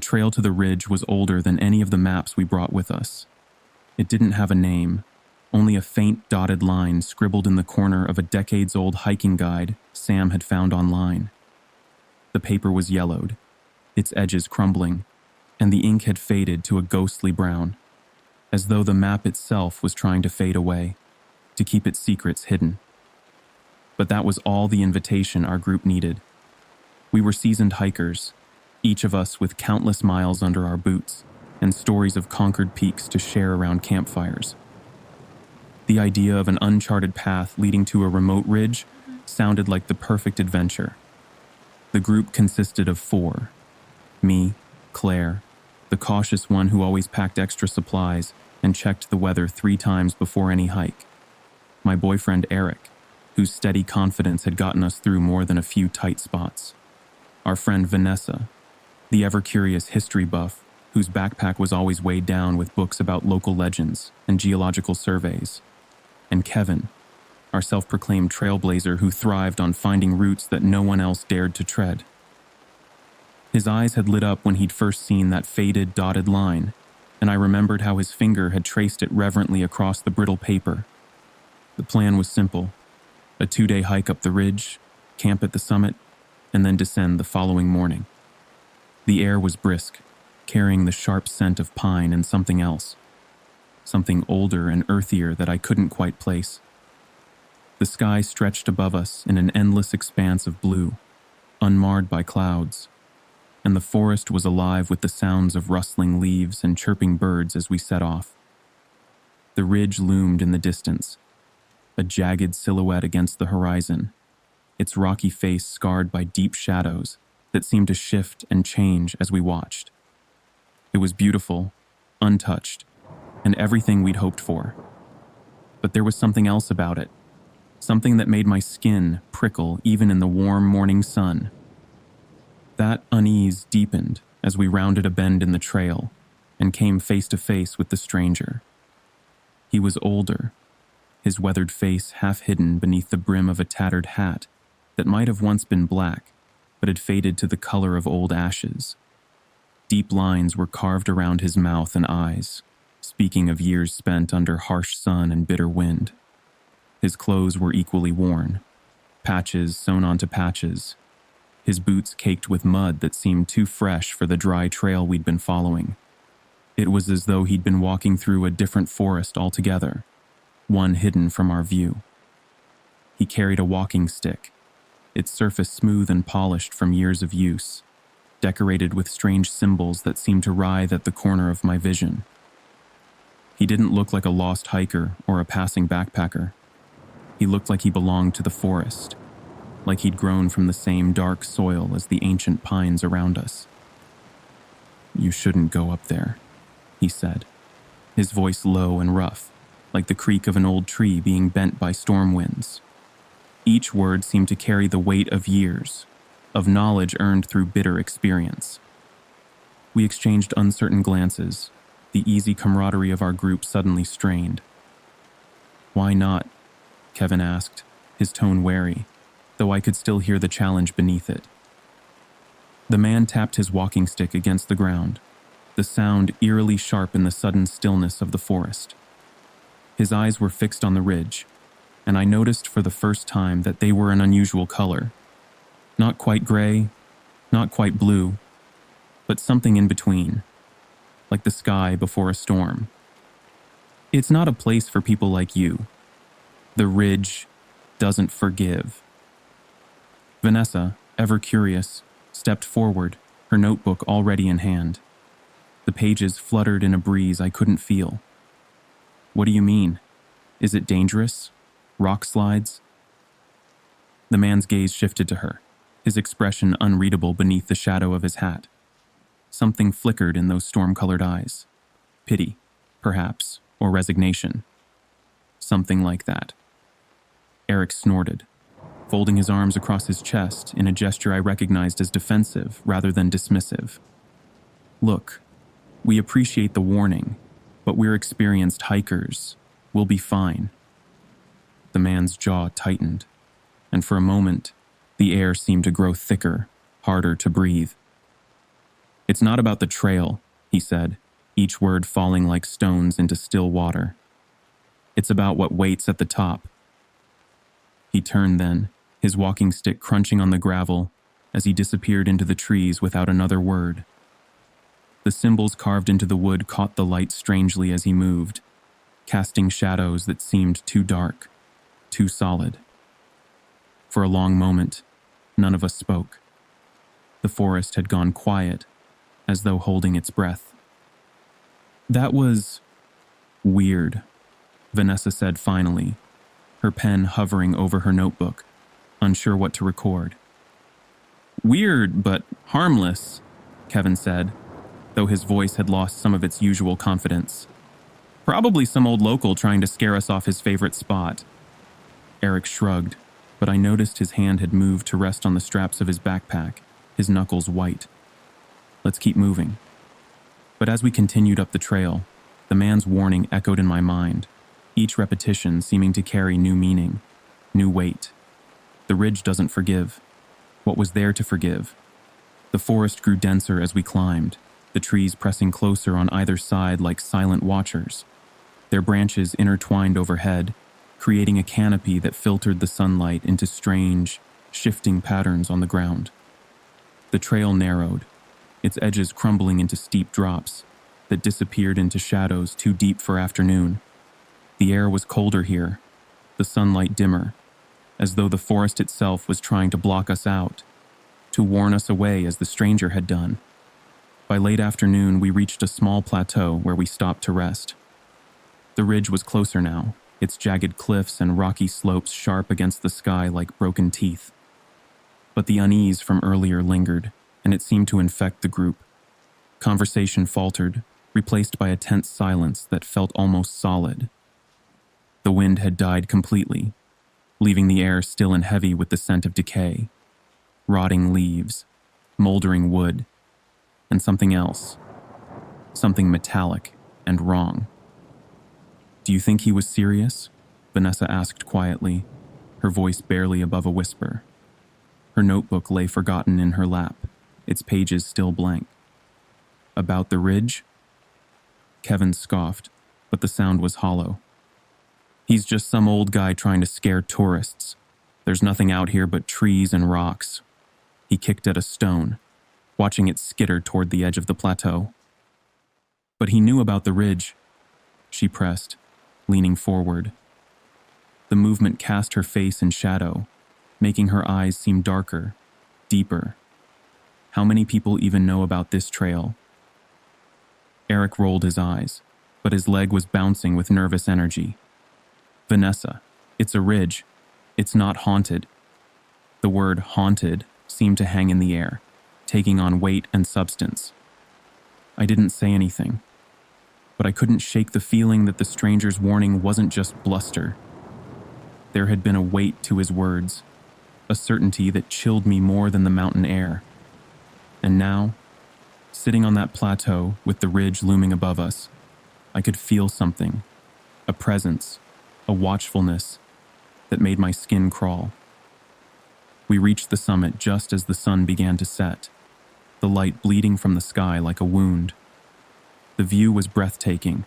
trail to the ridge was older than any of the maps we brought with us. It didn't have a name, only a faint dotted line scribbled in the corner of a decades-old hiking guide Sam had found online. The paper was yellowed, its edges crumbling, and the ink had faded to a ghostly brown, as though the map itself was trying to fade away, to keep its secrets hidden. But that was all the invitation our group needed. We were seasoned hikers, each of us with countless miles under our boots and stories of conquered peaks to share around campfires. The idea of an uncharted path leading to a remote ridge sounded like the perfect adventure. The group consisted of 4. Me, Claire, the cautious one who always packed extra supplies and checked the weather 3 times before any hike. My boyfriend Eric, whose steady confidence had gotten us through more than a few tight spots. Our friend Vanessa, the ever-curious history buff whose backpack was always weighed down with books about local legends and geological surveys. And Kevin, our self-proclaimed trailblazer who thrived on finding routes that no one else dared to tread. His eyes had lit up when he'd first seen that faded, dotted line, and I remembered how his finger had traced it reverently across the brittle paper. The plan was simple: a 2-day hike up the ridge, camp at the summit, and then descend the following morning. The air was brisk, carrying the sharp scent of pine and something else. Something older and earthier that I couldn't quite place. The sky stretched above us in an endless expanse of blue, unmarred by clouds, and the forest was alive with the sounds of rustling leaves and chirping birds as we set off. The ridge loomed in the distance, a jagged silhouette against the horizon, its rocky face scarred by deep shadows that seemed to shift and change as we watched. It was beautiful, untouched, and everything we'd hoped for. But there was something else about it, something that made my skin prickle even in the warm morning sun. That unease deepened as we rounded a bend in the trail and came face to face with the stranger. He was older, his weathered face half hidden beneath the brim of a tattered hat that might have once been black, but had faded to the color of old ashes. Deep lines were carved around his mouth and eyes, speaking of years spent under harsh sun and bitter wind. His clothes were equally worn, patches sewn onto patches, his boots caked with mud that seemed too fresh for the dry trail we'd been following. It was as though he'd been walking through a different forest altogether, one hidden from our view. He carried a walking stick, its surface smooth and polished from years of use, decorated with strange symbols that seemed to writhe at the corner of my vision. He didn't look like a lost hiker or a passing backpacker. He looked like he belonged to the forest, like he'd grown from the same dark soil as the ancient pines around us. "You shouldn't go up there," he said, his voice low and rough, like the creak of an old tree being bent by storm winds. Each word seemed to carry the weight of years, of knowledge earned through bitter experience. We exchanged uncertain glances, the easy camaraderie of our group suddenly strained. "Why not?" Kevin asked, his tone wary, though I could still hear the challenge beneath it. The man tapped his walking stick against the ground, the sound eerily sharp in the sudden stillness of the forest. His eyes were fixed on the ridge, and I noticed for the first time that they were an unusual color. Not quite gray, not quite blue, but something in between, like the sky before a storm. "It's not a place for people like you. The ridge doesn't forgive." Vanessa, ever curious, stepped forward, her notebook already in hand. The pages fluttered in a breeze I couldn't feel. "What do you mean? Is it dangerous? Rock slides?" The man's gaze shifted to her, his expression unreadable beneath the shadow of his hat. Something flickered in those storm-colored eyes. Pity, perhaps, or resignation. Something like that. Eric snorted, folding his arms across his chest in a gesture I recognized as defensive rather than dismissive. "Look, we appreciate the warning, but we're experienced hikers. We'll be fine." The man's jaw tightened, and for a moment, the air seemed to grow thicker, harder to breathe. It's not about the trail, he said, each word falling like stones into still water. It's about what waits at the top. He turned then, his walking stick crunching on the gravel as he disappeared into the trees without another word. The symbols carved into the wood caught the light strangely as he moved, casting shadows that seemed too dark, too solid. For a long moment, none of us spoke. The forest had gone quiet, as though holding its breath. That was weird, Vanessa said finally, her pen hovering over her notebook, unsure what to record. Weird, but harmless, Kevin said, though his voice had lost some of its usual confidence. Probably some old local trying to scare us off his favorite spot. Eric shrugged, but I noticed his hand had moved to rest on the straps of his backpack, his knuckles white. Let's keep moving. But as we continued up the trail, the man's warning echoed in my mind, each repetition seeming to carry new meaning, new weight. The ridge doesn't forgive. What was there to forgive? The forest grew denser as we climbed, the trees pressing closer on either side like silent watchers, their branches intertwined overhead, creating a canopy that filtered the sunlight into strange, shifting patterns on the ground. The trail narrowed, its edges crumbling into steep drops that disappeared into shadows too deep for afternoon. The air was colder here, the sunlight dimmer, as though the forest itself was trying to block us out, to warn us away as the stranger had done. By late afternoon, we reached a small plateau where we stopped to rest. The ridge was closer now, its jagged cliffs and rocky slopes sharp against the sky like broken teeth. But the unease from earlier lingered, and it seemed to infect the group. Conversation faltered, replaced by a tense silence that felt almost solid. The wind had died completely, leaving the air still and heavy with the scent of decay, rotting leaves, moldering wood, and something else, something metallic and wrong. Do you think he was serious? Vanessa asked quietly, her voice barely above a whisper. Her notebook lay forgotten in her lap, its pages still blank. About the ridge? Kevin scoffed, but the sound was hollow. He's just some old guy trying to scare tourists. There's nothing out here but trees and rocks. He kicked at a stone, watching it skitter toward the edge of the plateau. But he knew about the ridge, she pressed, leaning forward. The movement cast her face in shadow, making her eyes seem darker, deeper. How many people even know about this trail? Eric rolled his eyes, but his leg was bouncing with nervous energy. Vanessa, it's a ridge. It's not haunted. The word haunted seemed to hang in the air, taking on weight and substance. I didn't say anything, but I couldn't shake the feeling that the stranger's warning wasn't just bluster. There had been a weight to his words, a certainty that chilled me more than the mountain air. And now, sitting on that plateau with the ridge looming above us, I could feel something, a presence, a watchfulness that made my skin crawl. We reached the summit just as the sun began to set, the light bleeding from the sky like a wound. The view was breathtaking,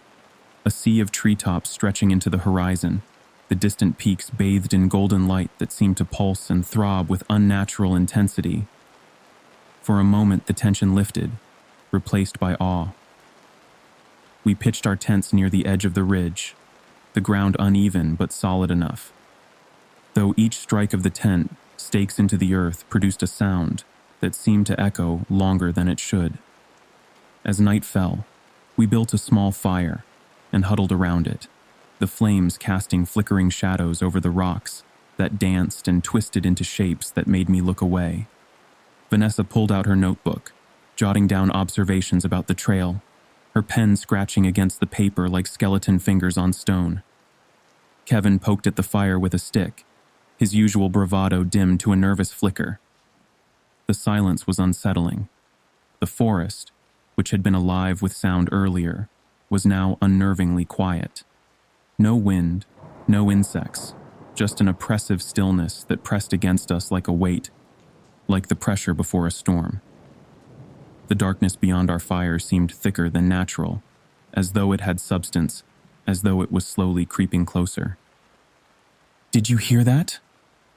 a sea of treetops stretching into the horizon, the distant peaks bathed in golden light that seemed to pulse and throb with unnatural intensity. For a moment, the tension lifted, replaced by awe. We pitched our tents near the edge of the ridge, the ground uneven but solid enough. Though each strike of the tent, stakes into the earth, produced a sound that seemed to echo longer than it should. As night fell, we built a small fire and huddled around it, the flames casting flickering shadows over the rocks that danced and twisted into shapes that made me look away. Vanessa pulled out her notebook, jotting down observations about the trail, her pen scratching against the paper like skeleton fingers on stone. Kevin poked at the fire with a stick, his usual bravado dimmed to a nervous flicker. The silence was unsettling. The forest, which had been alive with sound earlier, was now unnervingly quiet. No wind, no insects, just an oppressive stillness that pressed against us like a weight, like the pressure before a storm. The darkness beyond our fire seemed thicker than natural, as though it had substance, as though it was slowly creeping closer. "Did you hear that?"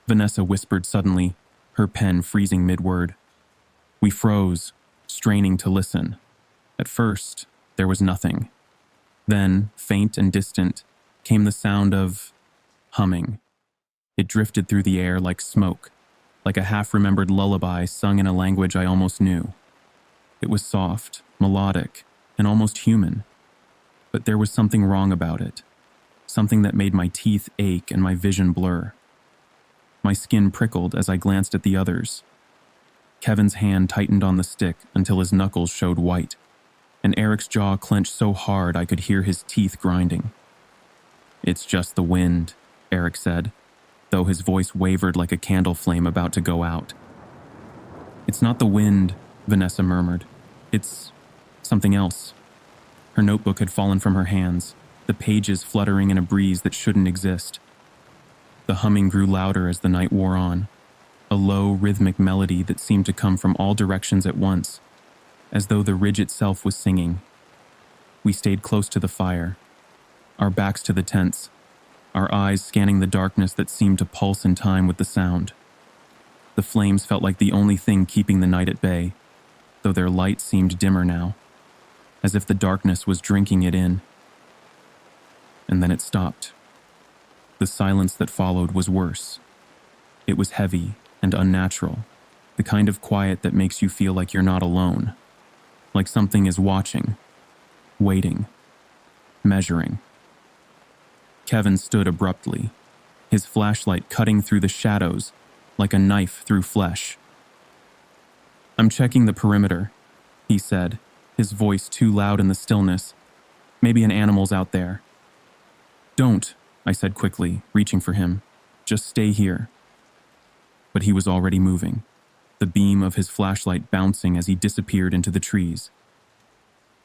Vanessa whispered suddenly, her pen freezing mid-word. We froze, straining to listen. At first, there was nothing. Then, faint and distant, came the sound of humming. It drifted through the air like smoke, like a half-remembered lullaby sung in a language I almost knew. It was soft, melodic, and almost human. But there was something wrong about it, something that made my teeth ache and my vision blur. My skin prickled as I glanced at the others. Kevin's hand tightened on the stick until his knuckles showed white, and Eric's jaw clenched so hard I could hear his teeth grinding. "It's just the wind," Eric said, though his voice wavered like a candle flame about to go out. "It's not the wind," Vanessa murmured. "It's something else." Her notebook had fallen from her hands, the pages fluttering in a breeze that shouldn't exist. The humming grew louder as the night wore on, a low, rhythmic melody that seemed to come from all directions at once, as though the ridge itself was singing. We stayed close to the fire, our backs to the tents, our eyes scanning the darkness that seemed to pulse in time with the sound. The flames felt like the only thing keeping the night at bay, though their light seemed dimmer now, as if the darkness was drinking it in. And then it stopped. The silence that followed was worse. It was heavy and unnatural, the kind of quiet that makes you feel like you're not alone, like something is watching, waiting, measuring. Kevin stood abruptly, his flashlight cutting through the shadows like a knife through flesh. "I'm checking the perimeter," he said, his voice too loud in the stillness. "Maybe an animal's out there." "Don't," I said quickly, reaching for him. "Just stay here." But he was already moving, the beam of his flashlight bouncing as he disappeared into the trees.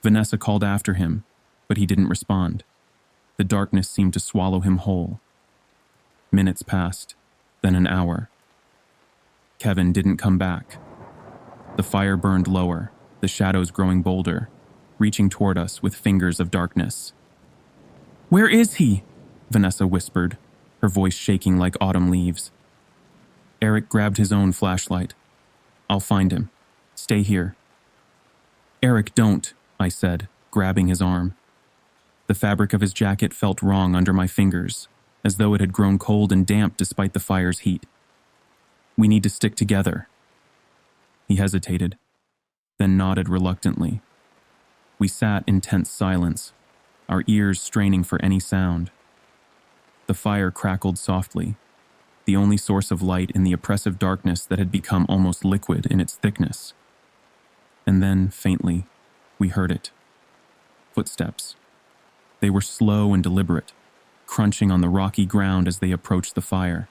Vanessa called after him, but he didn't respond. The darkness seemed to swallow him whole. Minutes passed, then an hour. Kevin didn't come back. The fire burned lower, the shadows growing bolder, reaching toward us with fingers of darkness. "Where is he?" Vanessa whispered, her voice shaking like autumn leaves. Eric grabbed his own flashlight. "I'll find him. Stay here." "Eric, don't," I said, grabbing his arm. The fabric of his jacket felt wrong under my fingers, as though it had grown cold and damp despite the fire's heat. "We need to stick together." He hesitated, then nodded reluctantly. We sat in tense silence, our ears straining for any sound. The fire crackled softly, the only source of light in the oppressive darkness that had become almost liquid in its thickness. And then, faintly, we heard it. Footsteps. They were slow and deliberate, crunching on the rocky ground as they approached the fire.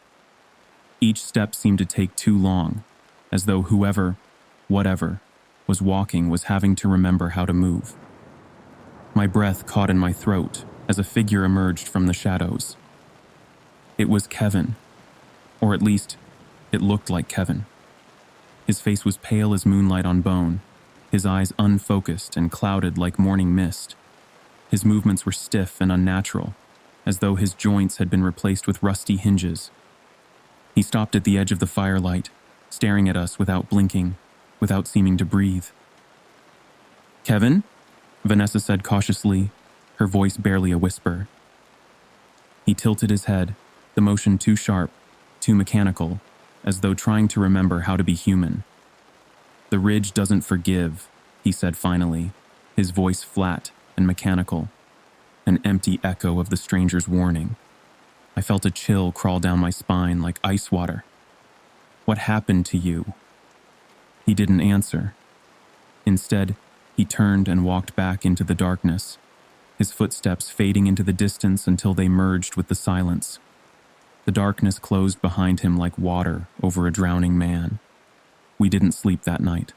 Each step seemed to take too long, as though whoever, whatever, was walking was having to remember how to move. My breath caught in my throat as a figure emerged from the shadows. It was Kevin, or at least, it looked like Kevin. His face was pale as moonlight on bone, his eyes unfocused and clouded like morning mist. His movements were stiff and unnatural, as though his joints had been replaced with rusty hinges. He stopped at the edge of the firelight, staring at us without blinking, without seeming to breathe. "Kevin?" Vanessa said cautiously, her voice barely a whisper. He tilted his head, the motion too sharp, too mechanical, as though trying to remember how to be human. "The ridge doesn't forgive," he said finally, his voice flat and mechanical, an empty echo of the stranger's warning. I felt a chill crawl down my spine like ice water. "What happened to you?" He didn't answer. Instead, he turned and walked back into the darkness, his footsteps fading into the distance until they merged with the silence. The darkness closed behind him like water over a drowning man. We didn't sleep that night.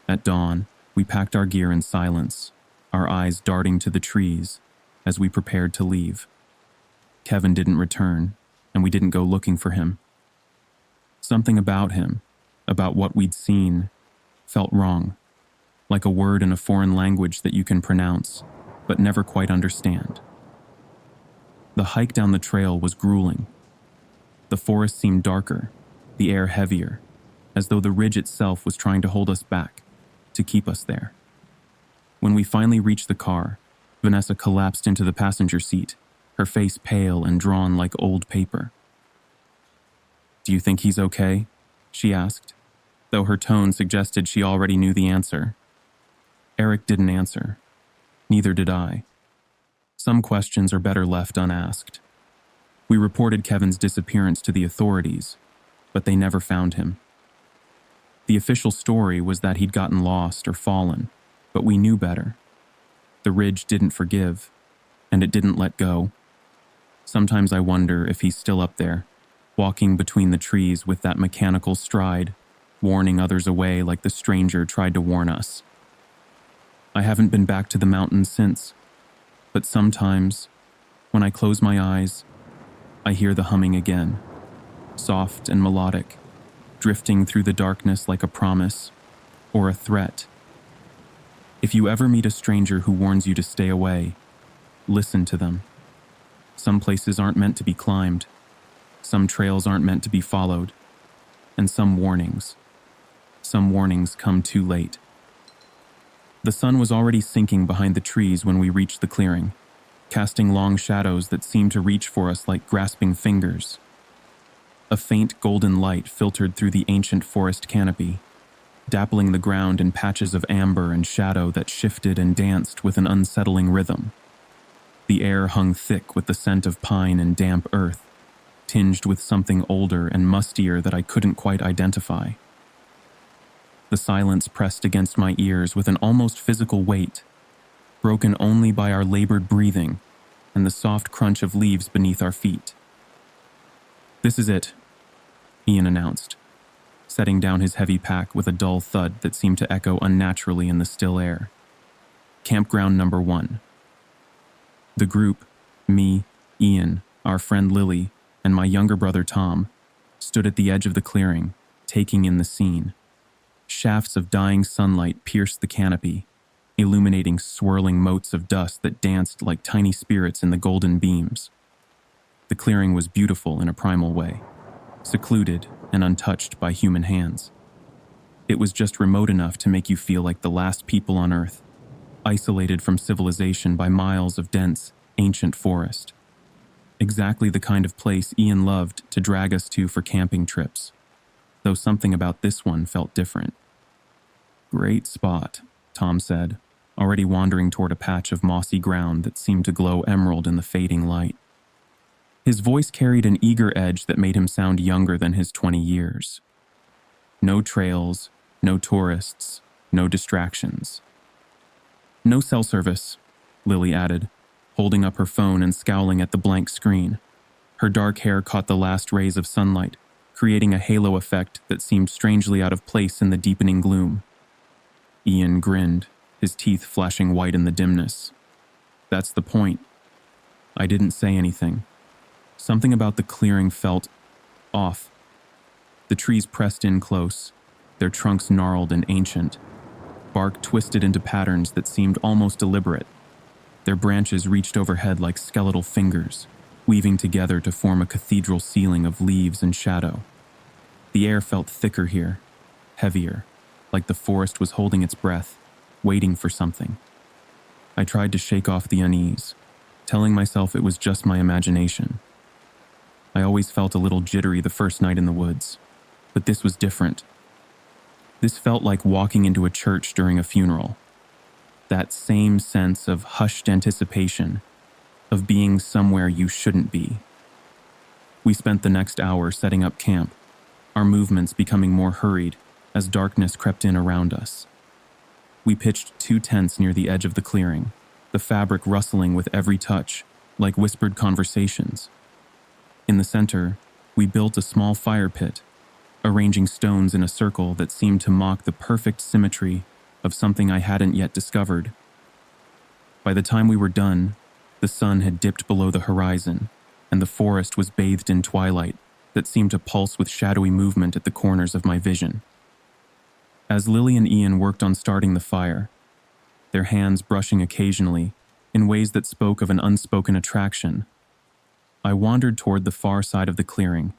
At dawn, we packed our gear in silence, our eyes darting to the trees as we prepared to leave. Kevin didn't return, and we didn't go looking for him. Something about him, about what we'd seen, felt wrong, like a word in a foreign language that you can pronounce, but never quite understand. The hike down the trail was grueling. The forest seemed darker, the air heavier, as though the ridge itself was trying to hold us back, to keep us there. When we finally reached the car, Vanessa collapsed into the passenger seat, her face pale and drawn like old paper. "Do you think he's okay?" she asked, though her tone suggested she already knew the answer. Eric didn't answer. Neither did I. Some questions are better left unasked. We reported Kevin's disappearance to the authorities, but they never found him. The official story was that he'd gotten lost or fallen, but we knew better. The ridge didn't forgive, and it didn't let go. Sometimes I wonder if he's still up there, walking between the trees with that mechanical stride, warning others away like the stranger tried to warn us. I haven't been back to the mountains since, but sometimes, when I close my eyes, I hear the humming again, soft and melodic, drifting through the darkness like a promise or a threat. If you ever meet a stranger who warns you to stay away, listen to them. Some places aren't meant to be climbed, some trails aren't meant to be followed, and some warnings come too late. The sun was already sinking behind the trees when we reached the clearing, casting long shadows that seemed to reach for us like grasping fingers. A faint golden light filtered through the ancient forest canopy, dappling the ground in patches of amber and shadow that shifted and danced with an unsettling rhythm. The air hung thick with the scent of pine and damp earth, tinged with something older and mustier that I couldn't quite identify. The silence pressed against my ears with an almost physical weight, broken only by our labored breathing and the soft crunch of leaves beneath our feet. "This is it," Ian announced, setting down his heavy pack with a dull thud that seemed to echo unnaturally in the still air. "Campground number 1. The group, me, Ian, our friend Lily, and my younger brother Tom, stood at the edge of the clearing, taking in the scene. Shafts of dying sunlight pierced the canopy, illuminating swirling motes of dust that danced like tiny spirits in the golden beams. The clearing was beautiful in a primal way, secluded and untouched by human hands. It was just remote enough to make you feel like the last people on Earth, isolated from civilization by miles of dense, ancient forest. Exactly the kind of place Ian loved to drag us to for camping trips, though something about this one felt different. "Great spot," Tom said, already wandering toward a patch of mossy ground that seemed to glow emerald in the fading light. His voice carried an eager edge that made him sound younger than his 20 years. "No trails, no tourists, no distractions." "No cell service," Lily added, holding up her phone and scowling at the blank screen. Her dark hair caught the last rays of sunlight, creating a halo effect that seemed strangely out of place in the deepening gloom. Ian grinned, his teeth flashing white in the dimness. "That's the point." I didn't say anything. Something about the clearing felt off. The trees pressed in close, their trunks gnarled and ancient, bark twisted into patterns that seemed almost deliberate. Their branches reached overhead like skeletal fingers, weaving together to form a cathedral ceiling of leaves and shadow. The air felt thicker here, heavier, like the forest was holding its breath, waiting for something. I tried to shake off the unease, telling myself it was just my imagination. I always felt a little jittery the first night in the woods, but this was different. This felt like walking into a church during a funeral. That same sense of hushed anticipation, of being somewhere you shouldn't be. We spent the next hour setting up camp, our movements becoming more hurried as darkness crept in around us. We pitched 2 tents near the edge of the clearing, the fabric rustling with every touch, like whispered conversations. In the center, we built a small fire pit, arranging stones in a circle that seemed to mock the perfect symmetry of something I hadn't yet discovered. By the time we were done, the sun had dipped below the horizon, and the forest was bathed in twilight that seemed to pulse with shadowy movement at the corners of my vision. As Lily and Ian worked on starting the fire, their hands brushing occasionally in ways that spoke of an unspoken attraction, I wandered toward the far side of the clearing,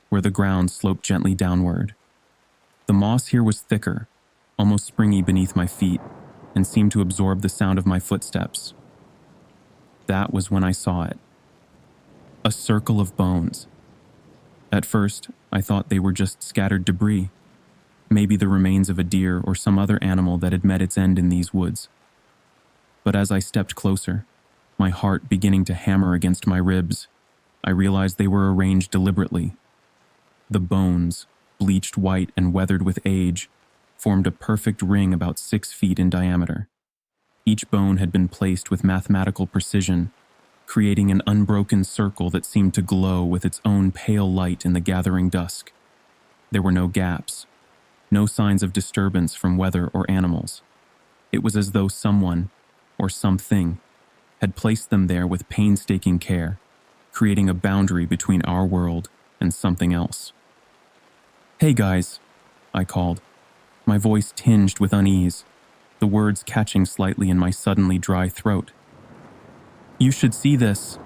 where the ground sloped gently downward. The moss here was thicker, almost springy beneath my feet, and seemed to absorb the sound of my footsteps. That was when I saw it. A circle of bones. At first, I thought they were just scattered debris, maybe the remains of a deer or some other animal that had met its end in these woods. But as I stepped closer, my heart beginning to hammer against my ribs, I realized they were arranged deliberately. The bones, bleached white and weathered with age, formed a perfect ring about 6 feet in diameter. Each bone had been placed with mathematical precision, creating an unbroken circle that seemed to glow with its own pale light in the gathering dusk. There were no gaps, no signs of disturbance from weather or animals. It was as though someone, or something, had placed them there with painstaking care, creating a boundary between our world and something else. "Hey guys," I called, my voice tinged with unease, the words catching slightly in my suddenly dry throat. "You should see this."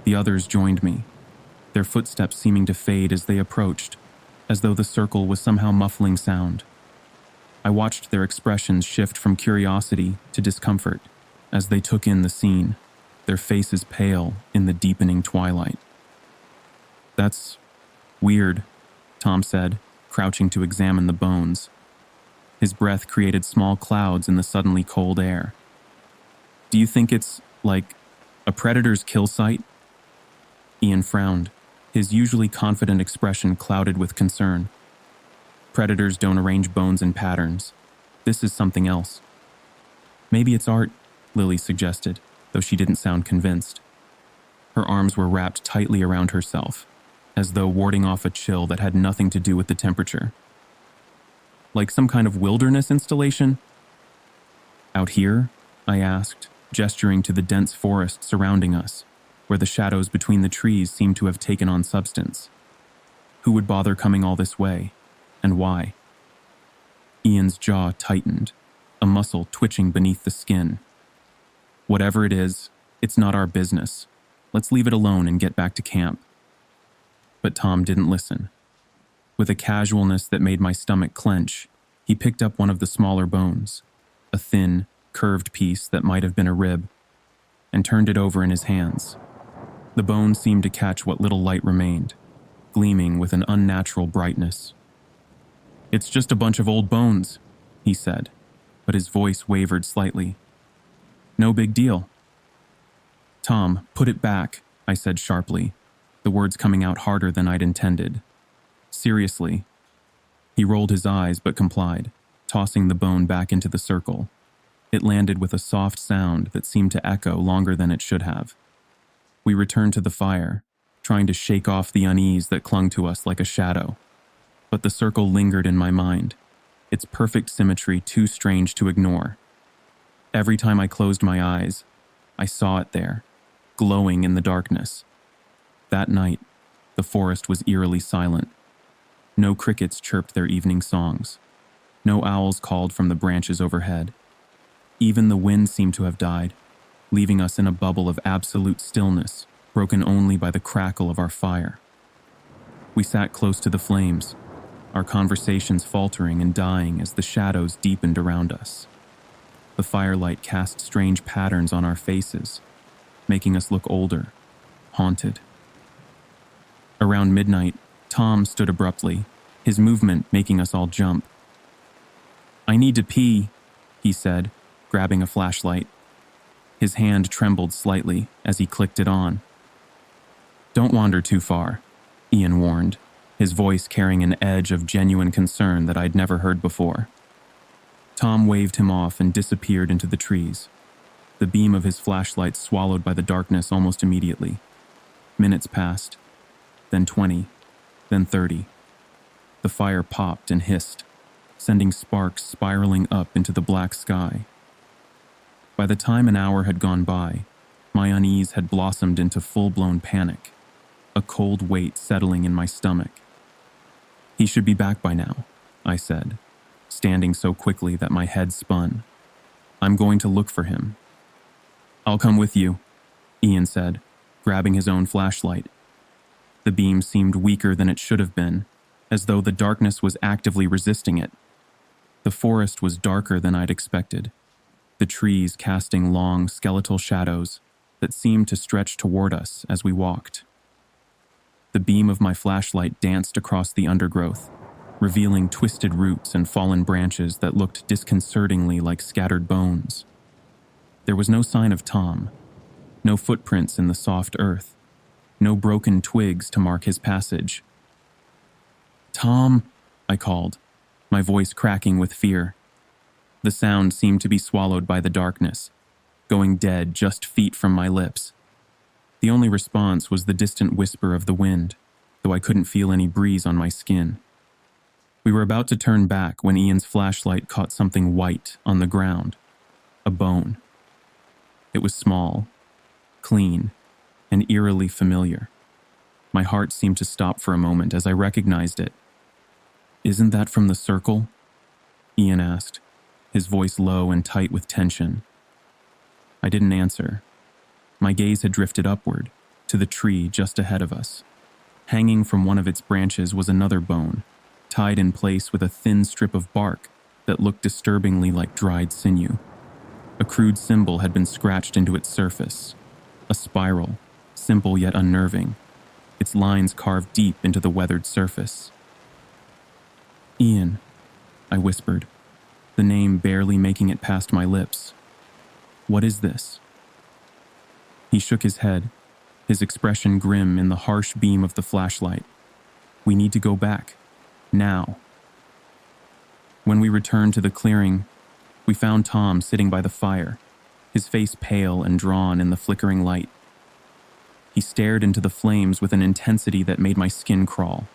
The others joined me, their footsteps seeming to fade as they approached, as though the circle was somehow muffling sound. I watched their expressions shift from curiosity to discomfort as they took in the scene, their faces pale in the deepening twilight. "That's weird," Tom said, crouching to examine the bones. His breath created small clouds in the suddenly cold air. "Do you think it's, like, a predator's kill site?" Ian frowned, his usually confident expression clouded with concern. "Predators don't arrange bones in patterns. This is something else." "Maybe it's art," Lily suggested, though she didn't sound convinced. Her arms were wrapped tightly around herself, as though warding off a chill that had nothing to do with the temperature. "Like some kind of wilderness installation?" "Out here?" I asked, gesturing to the dense forest surrounding us, where the shadows between the trees seemed to have taken on substance. Who would bother coming all this way, and why? Ian's jaw tightened, a muscle twitching beneath the skin. "Whatever it is, it's not our business. Let's leave it alone and get back to camp." But Tom didn't listen. With a casualness that made my stomach clench, he picked up one of the smaller bones, a thin, curved piece that might have been a rib, and turned it over in his hands. The bone seemed to catch what little light remained, gleaming with an unnatural brightness. "It's just a bunch of old bones," he said, but his voice wavered slightly. "No big deal." "Tom, put it back," I said sharply, the words coming out harder than I'd intended. "Seriously." He rolled his eyes but complied, tossing the bone back into the circle. It landed with a soft sound that seemed to echo longer than it should have. We returned to the fire, trying to shake off the unease that clung to us like a shadow. But the circle lingered in my mind, its perfect symmetry too strange to ignore. Every time I closed my eyes, I saw it there, glowing in the darkness. That night, the forest was eerily silent. No crickets chirped their evening songs. No owls called from the branches overhead. Even the wind seemed to have died, leaving us in a bubble of absolute stillness, broken only by the crackle of our fire. We sat close to the flames, our conversations faltering and dying as the shadows deepened around us. The firelight cast strange patterns on our faces, making us look older, haunted. Around midnight, Tom stood abruptly, his movement making us all jump. "I need to pee," he said, grabbing a flashlight. His hand trembled slightly as he clicked it on. "Don't wander too far," Ian warned, his voice carrying an edge of genuine concern that I'd never heard before. Tom waved him off and disappeared into the trees, the beam of his flashlight swallowed by the darkness almost immediately. Minutes passed, then 20, then 30. The fire popped and hissed, sending sparks spiraling up into the black sky. By the time an hour had gone by, my unease had blossomed into full-blown panic, a cold weight settling in my stomach. "He should be back by now," I said, standing so quickly that my head spun. "I'm going to look for him." "I'll come with you," Ian said, grabbing his own flashlight. The beam seemed weaker than it should have been, as though the darkness was actively resisting it. The forest was darker than I'd expected, the trees casting long, skeletal shadows that seemed to stretch toward us as we walked. The beam of my flashlight danced across the undergrowth, revealing twisted roots and fallen branches that looked disconcertingly like scattered bones. There was no sign of Tom, no footprints in the soft earth, no broken twigs to mark his passage. "Tom," I called, my voice cracking with fear. The sound seemed to be swallowed by the darkness, going dead just feet from my lips. The only response was the distant whisper of the wind, though I couldn't feel any breeze on my skin. We were about to turn back when Ian's flashlight caught something white on the ground, a bone. It was small, clean, and eerily familiar. My heart seemed to stop for a moment as I recognized it. "Isn't that from the circle?" Ian asked, his voice low and tight with tension. I didn't answer. My gaze had drifted upward, to the tree just ahead of us. Hanging from one of its branches was another bone, tied in place with a thin strip of bark that looked disturbingly like dried sinew. A crude symbol had been scratched into its surface, a spiral, simple yet unnerving, its lines carved deep into the weathered surface. "Ian," I whispered, the name barely making it past my lips. "What is this?" He shook his head, his expression grim in the harsh beam of the flashlight. "We need to go back. Now." When we returned to the clearing, we found Tom sitting by the fire, his face pale and drawn in the flickering light. He stared into the flames with an intensity that made my skin crawl.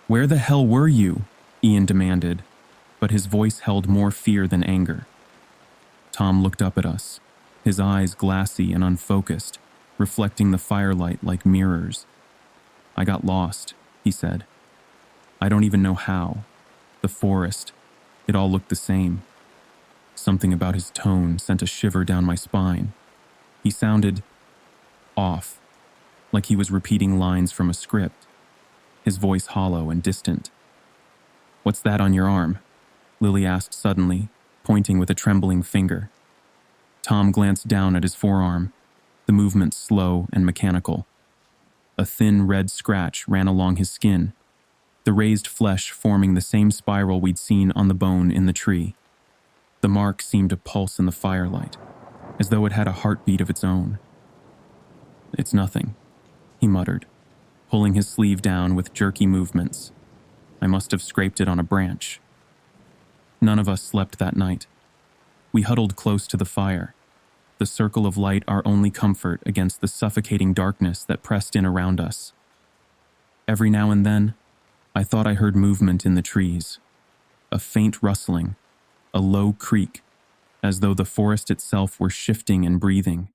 "Where the hell were you?" Ian demanded, but his voice held more fear than anger. Tom looked up at us, his eyes glassy and unfocused, reflecting the firelight like mirrors. "I got lost," he said. "I don't even know how. The forest, it all looked the same." Something about his tone sent a shiver down my spine. He sounded off, like he was repeating lines from a script, his voice hollow and distant. "What's that on your arm?" Lily asked suddenly, pointing with a trembling finger. Tom glanced down at his forearm, the movement slow and mechanical. A thin red scratch ran along his skin, the raised flesh forming the same spiral we'd seen on the bone in the tree. The mark seemed to pulse in the firelight, as though it had a heartbeat of its own. "It's nothing," he muttered, pulling his sleeve down with jerky movements. "I must have scraped it on a branch." None of us slept that night. We huddled close to the fire, the circle of light our only comfort against the suffocating darkness that pressed in around us. Every now and then, I thought I heard movement in the trees, a faint rustling, a low creak, as though the forest itself were shifting and breathing.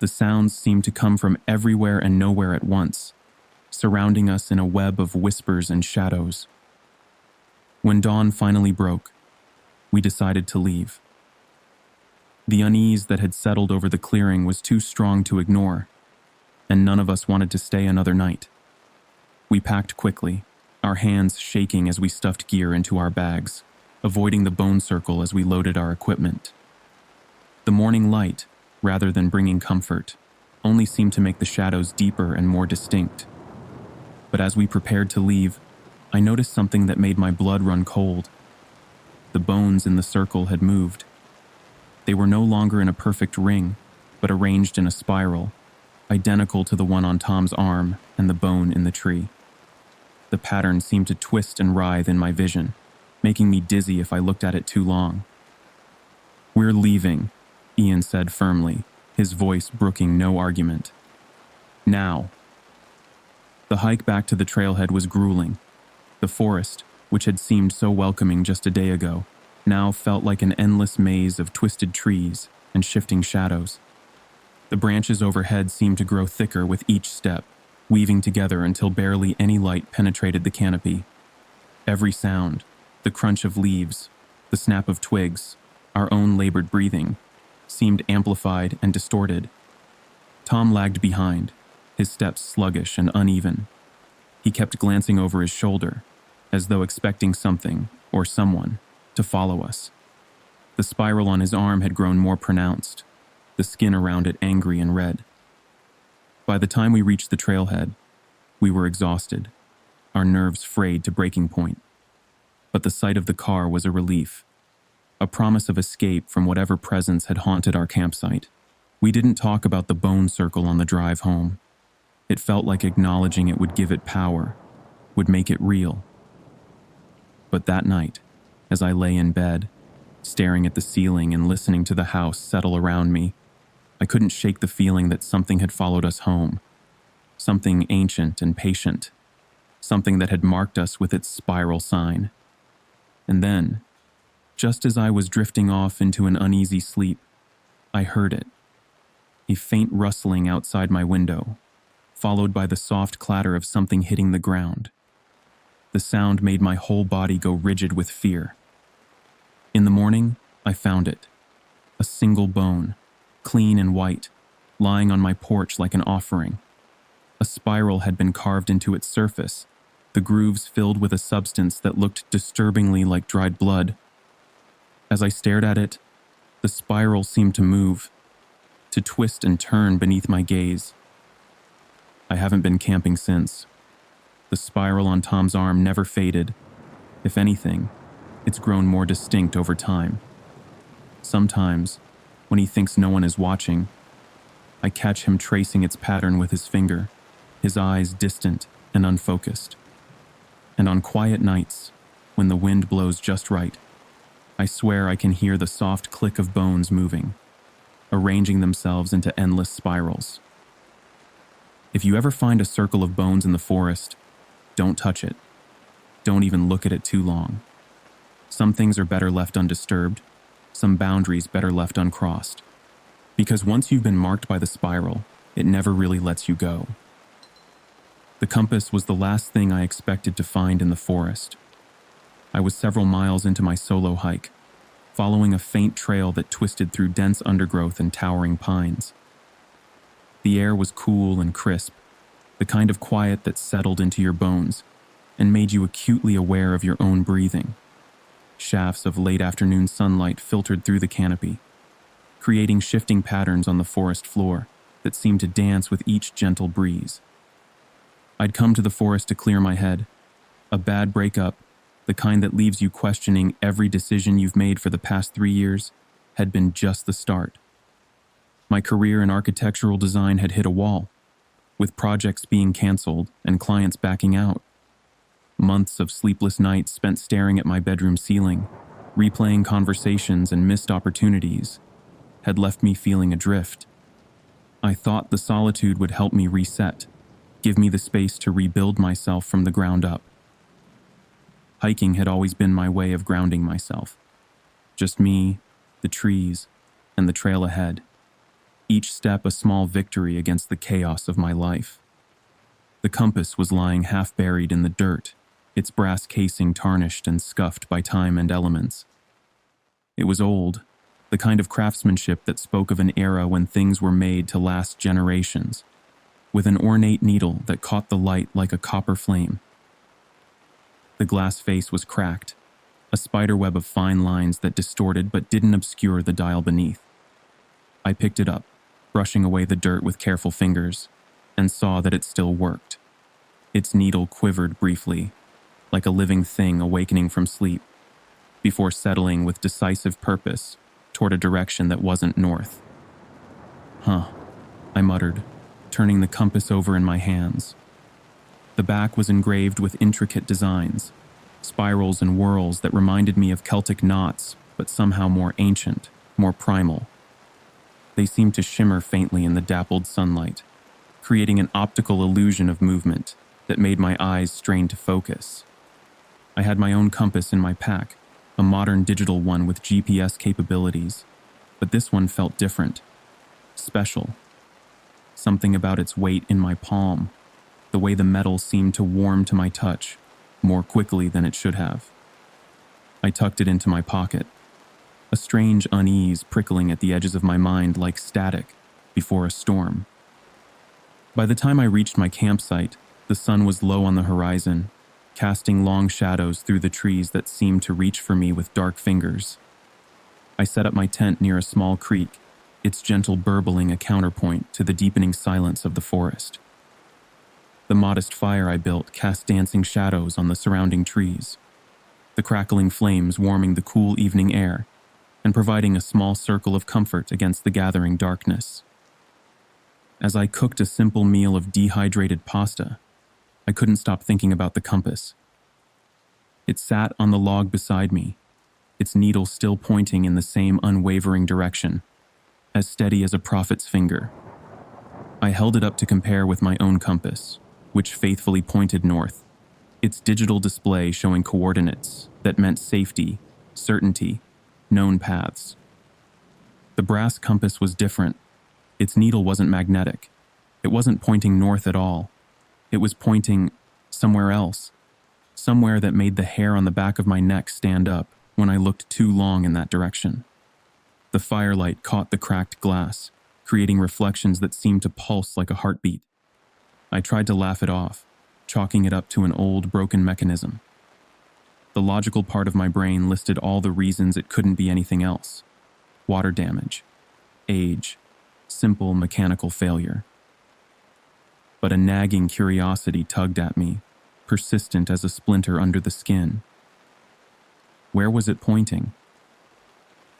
The sounds seemed to come from everywhere and nowhere at once, surrounding us in a web of whispers and shadows. When dawn finally broke, we decided to leave. The unease that had settled over the clearing was too strong to ignore, and none of us wanted to stay another night. We packed quickly, our hands shaking as we stuffed gear into our bags, avoiding the bone circle as we loaded our equipment. The morning light, rather than bringing comfort, only seemed to make the shadows deeper and more distinct. But as we prepared to leave, I noticed something that made my blood run cold. The bones in the circle had moved. They were no longer in a perfect ring, but arranged in a spiral, identical to the one on Tom's arm and the bone in the tree. The pattern seemed to twist and writhe in my vision, making me dizzy if I looked at it too long. "We're leaving," Ian said firmly, his voice brooking no argument. "Now." The hike back to the trailhead was grueling. The forest, which had seemed so welcoming just a day ago, now felt like an endless maze of twisted trees and shifting shadows. The branches overhead seemed to grow thicker with each step, weaving together until barely any light penetrated the canopy. Every sound, the The crunch of leaves, the snap of twigs, our own labored breathing, seemed amplified and distorted. Tom lagged behind, his steps sluggish and uneven. He kept glancing over his shoulder, as though expecting something, or someone, to follow us. The spiral on his arm had grown more pronounced, the skin around it angry and red. By the time we reached the trailhead, we were exhausted, our nerves frayed to breaking point. But the sight of the car was a relief, a promise of escape from whatever presence had haunted our campsite. We didn't talk about the bone circle on the drive home. It felt like acknowledging it would give it power, would make it real. But that night, as I lay in bed, staring at the ceiling and listening to the house settle around me, I couldn't shake the feeling that something had followed us home. Something ancient and patient. Something that had marked us with its spiral sign. And then, just as I was drifting off into an uneasy sleep, I heard it. A faint rustling outside my window, followed by the soft clatter of something hitting the ground. The sound made my whole body go rigid with fear. In the morning, I found it. A single bone, clean and white, lying on my porch like an offering. A spiral had been carved into its surface, the grooves filled with a substance that looked disturbingly like dried blood. As I stared at it, the spiral seemed to move, to twist and turn beneath my gaze. I haven't been camping since. The spiral on Tom's arm never faded. If anything, it's grown more distinct over time. Sometimes, when he thinks no one is watching, I catch him tracing its pattern with his finger, his eyes distant and unfocused. And on quiet nights, when the wind blows just right, I swear I can hear the soft click of bones moving, arranging themselves into endless spirals. If you ever find a circle of bones in the forest, don't touch it. Don't even look at it too long. Some things are better left undisturbed, some boundaries better left uncrossed. Because once you've been marked by the spiral, it never really lets you go. The compass was the last thing I expected to find in the forest. I was several miles into my solo hike, following a faint trail that twisted through dense undergrowth and towering pines. The air was cool and crisp, the kind of quiet that settled into your bones and made you acutely aware of your own breathing. Shafts of late afternoon sunlight filtered through the canopy, creating shifting patterns on the forest floor that seemed to dance with each gentle breeze. I'd come to the forest to clear my head. A bad breakup, the kind that leaves you questioning every decision you've made for the past 3 years, had been just the start. My career in architectural design had hit a wall, with projects being canceled and clients backing out. Months of sleepless nights spent staring at my bedroom ceiling, replaying conversations and missed opportunities, had left me feeling adrift. I thought the solitude would help me reset, give me the space to rebuild myself from the ground up. Hiking had always been my way of grounding myself. Just me, the trees, and the trail ahead. Each step a small victory against the chaos of my life. The compass was lying half buried in the dirt, its brass casing tarnished and scuffed by time and elements. It was old, the kind of craftsmanship that spoke of an era when things were made to last generations, with an ornate needle that caught the light like a copper flame. The glass face was cracked, a spiderweb of fine lines that distorted but didn't obscure the dial beneath. I picked it up, brushing away the dirt with careful fingers, and saw that it still worked. Its needle quivered briefly, like a living thing awakening from sleep, before settling with decisive purpose toward a direction that wasn't north. I muttered, turning the compass over in my hands. The back was engraved with intricate designs, spirals and whorls that reminded me of Celtic knots, but somehow more ancient, more primal. They seemed to shimmer faintly in the dappled sunlight, creating an optical illusion of movement that made my eyes strain to focus. I had my own compass in my pack, a modern digital one with GPS capabilities, but this one felt different, special. Something about its weight in my palm, the way the metal seemed to warm to my touch, more quickly than it should have. I tucked it into my pocket, a strange unease prickling at the edges of my mind like static before a storm. By the time I reached my campsite, the sun was low on the horizon, casting long shadows through the trees that seemed to reach for me with dark fingers. I set up my tent near a small creek, its gentle burbling a counterpoint to the deepening silence of the forest. The modest fire I built cast dancing shadows on the surrounding trees, the crackling flames warming the cool evening air and providing a small circle of comfort against the gathering darkness. As I cooked a simple meal of dehydrated pasta, I couldn't stop thinking about the compass. It sat on the log beside me, its needle still pointing in the same unwavering direction, as steady as a prophet's finger. I held it up to compare with my own compass, which faithfully pointed north, its digital display showing coordinates that meant safety, certainty, known paths. The brass compass was different. Its needle wasn't magnetic. It wasn't pointing north at all. It was pointing somewhere else, somewhere that made the hair on the back of my neck stand up when I looked too long in that direction. The firelight caught the cracked glass, creating reflections that seemed to pulse like a heartbeat. I tried to laugh it off, chalking it up to an old, broken mechanism. The logical part of my brain listed all the reasons it couldn't be anything else: water damage, age, simple mechanical failure. But a nagging curiosity tugged at me, persistent as a splinter under the skin. Where was it pointing?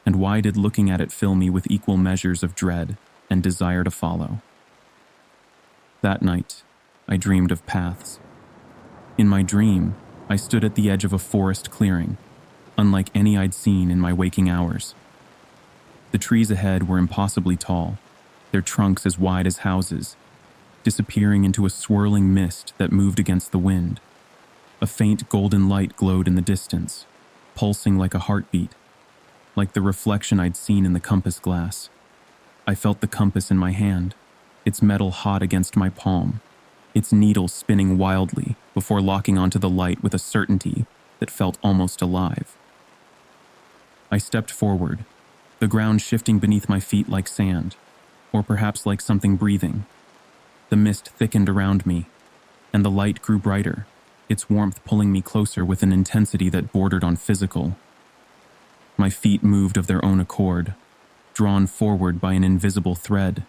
And why did looking at it fill me with equal measures of dread and desire to follow? That night, I dreamed of paths. In my dream, I stood at the edge of a forest clearing, unlike any I'd seen in my waking hours. The trees ahead were impossibly tall, their trunks as wide as houses, disappearing into a swirling mist that moved against the wind. A faint golden light glowed in the distance, pulsing like a heartbeat, like the reflection I'd seen in the compass glass. I felt the compass in my hand, its metal hot against my palm, its needle spinning wildly before locking onto the light with a certainty that felt almost alive. I stepped forward, the ground shifting beneath my feet like sand, or perhaps like something breathing. The mist thickened around me, and the light grew brighter, its warmth pulling me closer with an intensity that bordered on physical. My feet moved of their own accord, drawn forward by an invisible thread.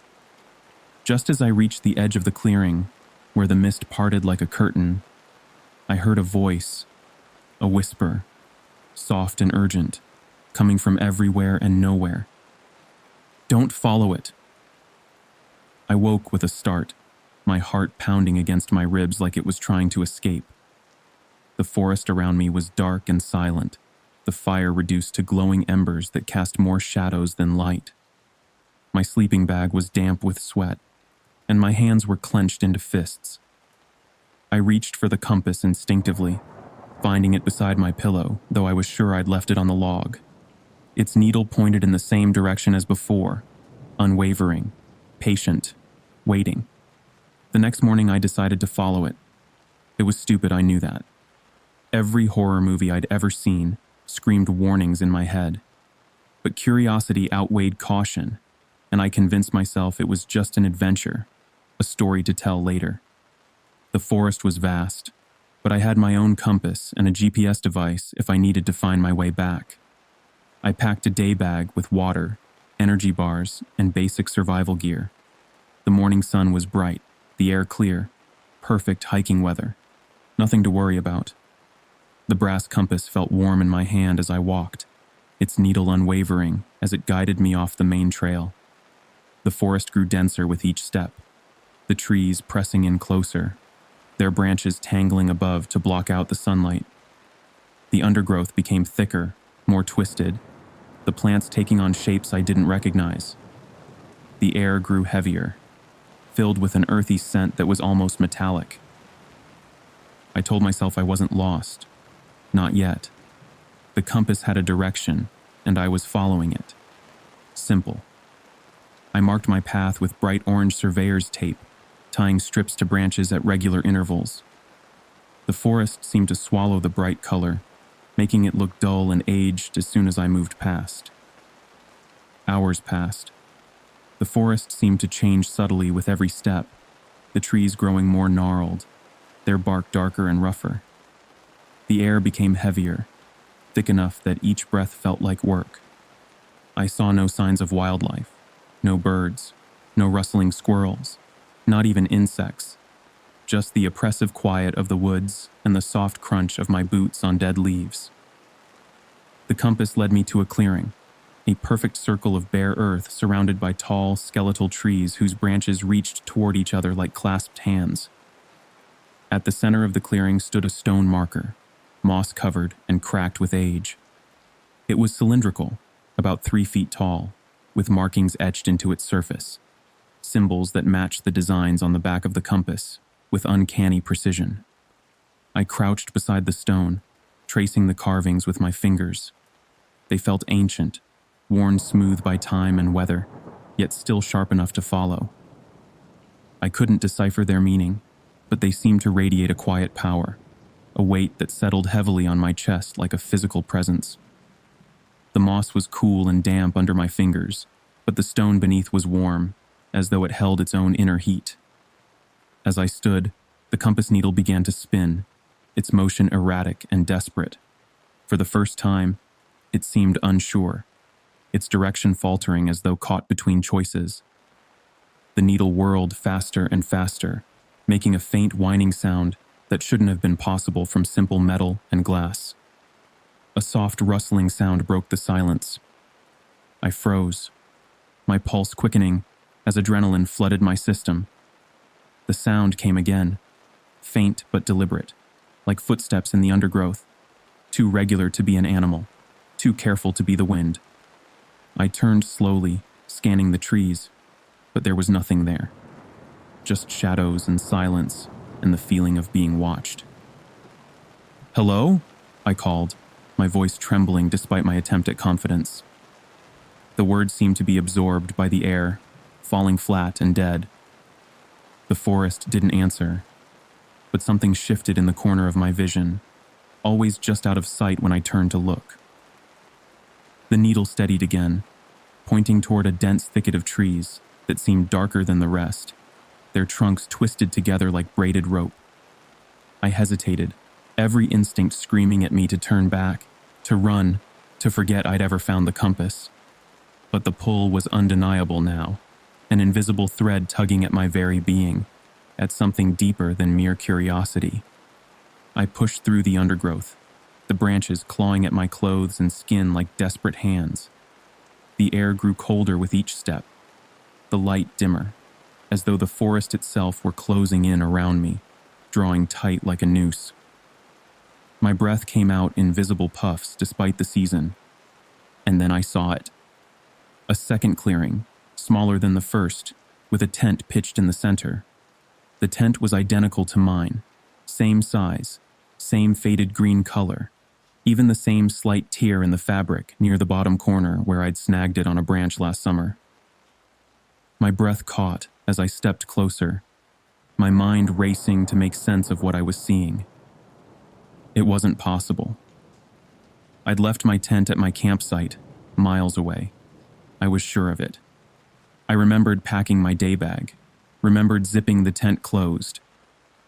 Just as I reached the edge of the clearing, where the mist parted like a curtain, I heard a voice, a whisper, soft and urgent, coming from everywhere and nowhere. "Don't follow it." I woke with a start, my heart pounding against my ribs like it was trying to escape. The forest around me was dark and silent, the fire reduced to glowing embers that cast more shadows than light. My sleeping bag was damp with sweat, and my hands were clenched into fists. I reached for the compass instinctively, finding it beside my pillow, though I was sure I'd left it on the log. Its needle pointed in the same direction as before, unwavering, patient, waiting. The next morning I decided to follow it. It was stupid, I knew that. Every horror movie I'd ever seen screamed warnings in my head. But curiosity outweighed caution, and I convinced myself it was just an adventure, a story to tell later. The forest was vast, but I had my own compass and a GPS device if I needed to find my way back. I packed a day bag with water, energy bars, and basic survival gear. The morning sun was bright, the air clear, perfect hiking weather. Nothing to worry about. The brass compass felt warm in my hand as I walked, its needle unwavering as it guided me off the main trail. The forest grew denser with each step, the trees pressing in closer, their branches tangling above to block out the sunlight. The undergrowth became thicker, more twisted, the plants taking on shapes I didn't recognize. The air grew heavier, filled with an earthy scent that was almost metallic. I told myself I wasn't lost. Not yet. The compass had a direction, and I was following it. Simple. I marked my path with bright orange surveyor's tape, tying strips to branches at regular intervals. The forest seemed to swallow the bright color, making it look dull and aged as soon as I moved past. Hours passed. The forest seemed to change subtly with every step, the trees growing more gnarled, their bark darker and rougher. The air became heavier, thick enough that each breath felt like work. I saw no signs of wildlife, no birds, no rustling squirrels, not even insects, just the oppressive quiet of the woods and the soft crunch of my boots on dead leaves. The compass led me to a clearing, a perfect circle of bare earth surrounded by tall, skeletal trees whose branches reached toward each other like clasped hands. At the center of the clearing stood a stone marker, moss-covered and cracked with age. It was cylindrical, about 3 feet tall, with markings etched into its surface, symbols that matched the designs on the back of the compass with uncanny precision. I crouched beside the stone, tracing the carvings with my fingers. They felt ancient, worn smooth by time and weather, yet still sharp enough to follow. I couldn't decipher their meaning, but they seemed to radiate a quiet power, a weight that settled heavily on my chest like a physical presence. The moss was cool and damp under my fingers, but the stone beneath was warm, as though it held its own inner heat. As I stood, the compass needle began to spin, its motion erratic and desperate. For the first time, it seemed unsure, its direction faltering as though caught between choices. The needle whirled faster and faster, making a faint whining sound that shouldn't have been possible from simple metal and glass. A soft rustling sound broke the silence. I froze, my pulse quickening as adrenaline flooded my system. The sound came again, faint but deliberate, like footsteps in the undergrowth, too regular to be an animal, too careful to be the wind. I turned slowly, scanning the trees, but there was nothing there. Just shadows and silence and the feeling of being watched. "Hello?" I called, my voice trembling despite my attempt at confidence. The words seemed to be absorbed by the air, falling flat and dead. The forest didn't answer, but something shifted in the corner of my vision, always just out of sight when I turned to look. The needle steadied again, pointing toward a dense thicket of trees that seemed darker than the rest, their trunks twisted together like braided rope. I hesitated, every instinct screaming at me to turn back, to run, to forget I'd ever found the compass. But the pull was undeniable now, an invisible thread tugging at my very being, at something deeper than mere curiosity. I pushed through the undergrowth, the branches clawing at my clothes and skin like desperate hands. The air grew colder with each step, the light dimmer, as though the forest itself were closing in around me, drawing tight like a noose. My breath came out in visible puffs despite the season, and then I saw it. A second clearing, smaller than the first, with a tent pitched in the center. The tent was identical to mine, same size, same faded green color, even the same slight tear in the fabric near the bottom corner where I'd snagged it on a branch last summer. My breath caught as I stepped closer, my mind racing to make sense of what I was seeing. It wasn't possible. I'd left my tent at my campsite, miles away. I was sure of it. I remembered packing my day bag, remembered zipping the tent closed.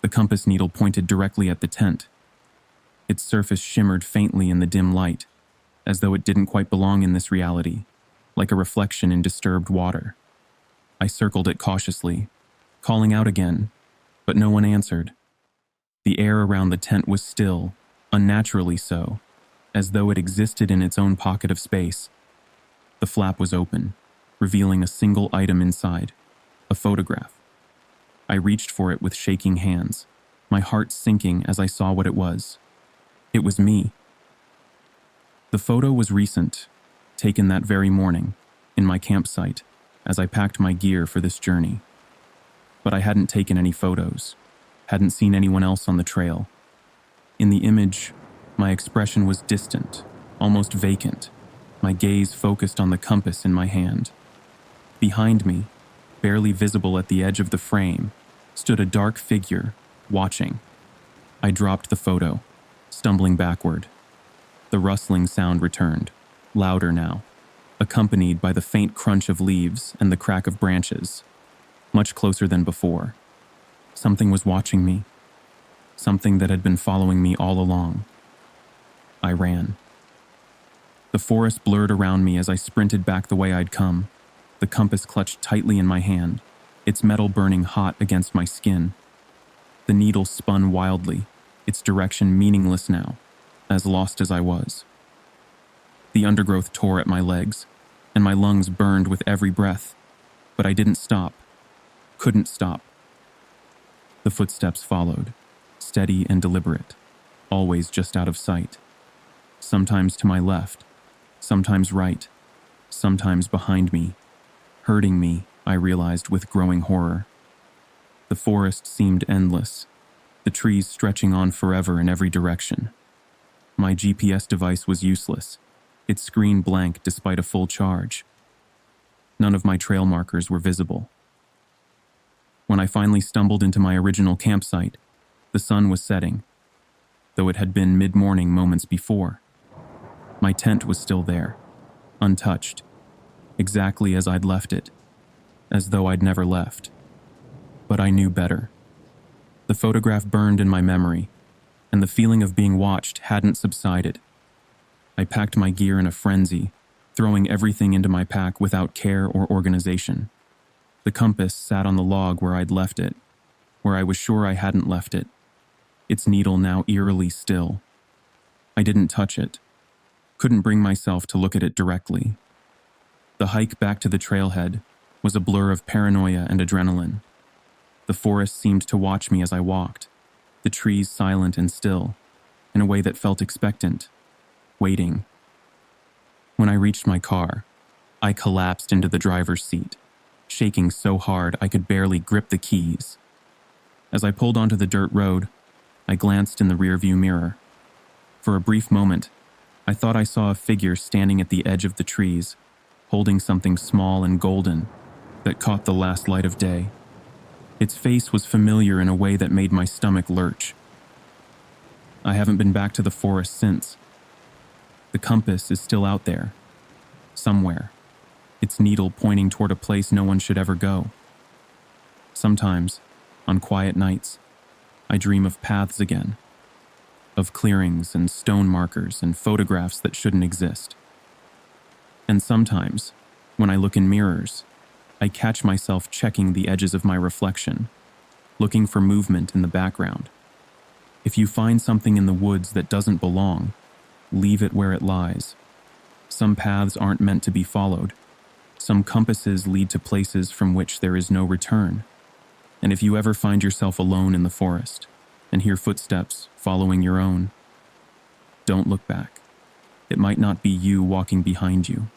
The compass needle pointed directly at the tent. Its surface shimmered faintly in the dim light, as though it didn't quite belong in this reality, like a reflection in disturbed water. I circled it cautiously, calling out again, but no one answered. The air around the tent was still, unnaturally so, as though it existed in its own pocket of space. The flap was open, revealing a single item inside, a photograph. I reached for it with shaking hands, my heart sinking as I saw what it was. It was me. The photo was recent, taken that very morning, in my campsite, as I packed my gear for this journey. But I hadn't taken any photos, hadn't seen anyone else on the trail. In the image, my expression was distant, almost vacant, my gaze focused on the compass in my hand. Behind me, barely visible at the edge of the frame, stood a dark figure, watching. I dropped the photo, stumbling backward. The rustling sound returned, louder now, accompanied by the faint crunch of leaves and the crack of branches, much closer than before. Something was watching me, something that had been following me all along. I ran. The forest blurred around me as I sprinted back the way I'd come, the compass clutched tightly in my hand, its metal burning hot against my skin. The needle spun wildly, its direction meaningless now, as lost as I was. The undergrowth tore at my legs, and my lungs burned with every breath, but I didn't stop, couldn't stop. The footsteps followed, steady and deliberate, always just out of sight. Sometimes to my left, sometimes right, sometimes behind me, hurting me, I realized with growing horror. The forest seemed endless, the trees stretching on forever in every direction. My GPS device was useless, its screen blank despite a full charge. None of my trail markers were visible. When I finally stumbled into my original campsite, the sun was setting, though it had been mid-morning moments before. My tent was still there, untouched, exactly as I'd left it, as though I'd never left. But I knew better. The photograph burned in my memory, and the feeling of being watched hadn't subsided. I packed my gear in a frenzy, throwing everything into my pack without care or organization. The compass sat on the log where I'd left it, where I was sure I hadn't left it, its needle now eerily still. I didn't touch it, couldn't bring myself to look at it directly. The hike back to the trailhead was a blur of paranoia and adrenaline. The forest seemed to watch me as I walked, the trees silent and still, in a way that felt expectant, waiting. When I reached my car, I collapsed into the driver's seat, shaking so hard I could barely grip the keys. As I pulled onto the dirt road, I glanced in the rearview mirror. For a brief moment, I thought I saw a figure standing at the edge of the trees, holding something small and golden that caught the last light of day. Its face was familiar in a way that made my stomach lurch. I haven't been back to the forest since. The compass is still out there, somewhere, its needle pointing toward a place no one should ever go. Sometimes, on quiet nights, I dream of paths again, of clearings and stone markers and photographs that shouldn't exist. And sometimes, when I look in mirrors, I catch myself checking the edges of my reflection, looking for movement in the background. If you find something in the woods that doesn't belong, leave it where it lies. Some paths aren't meant to be followed. Some compasses lead to places from which there is no return. And if you ever find yourself alone in the forest and hear footsteps following your own, don't look back. It might not be you walking behind you.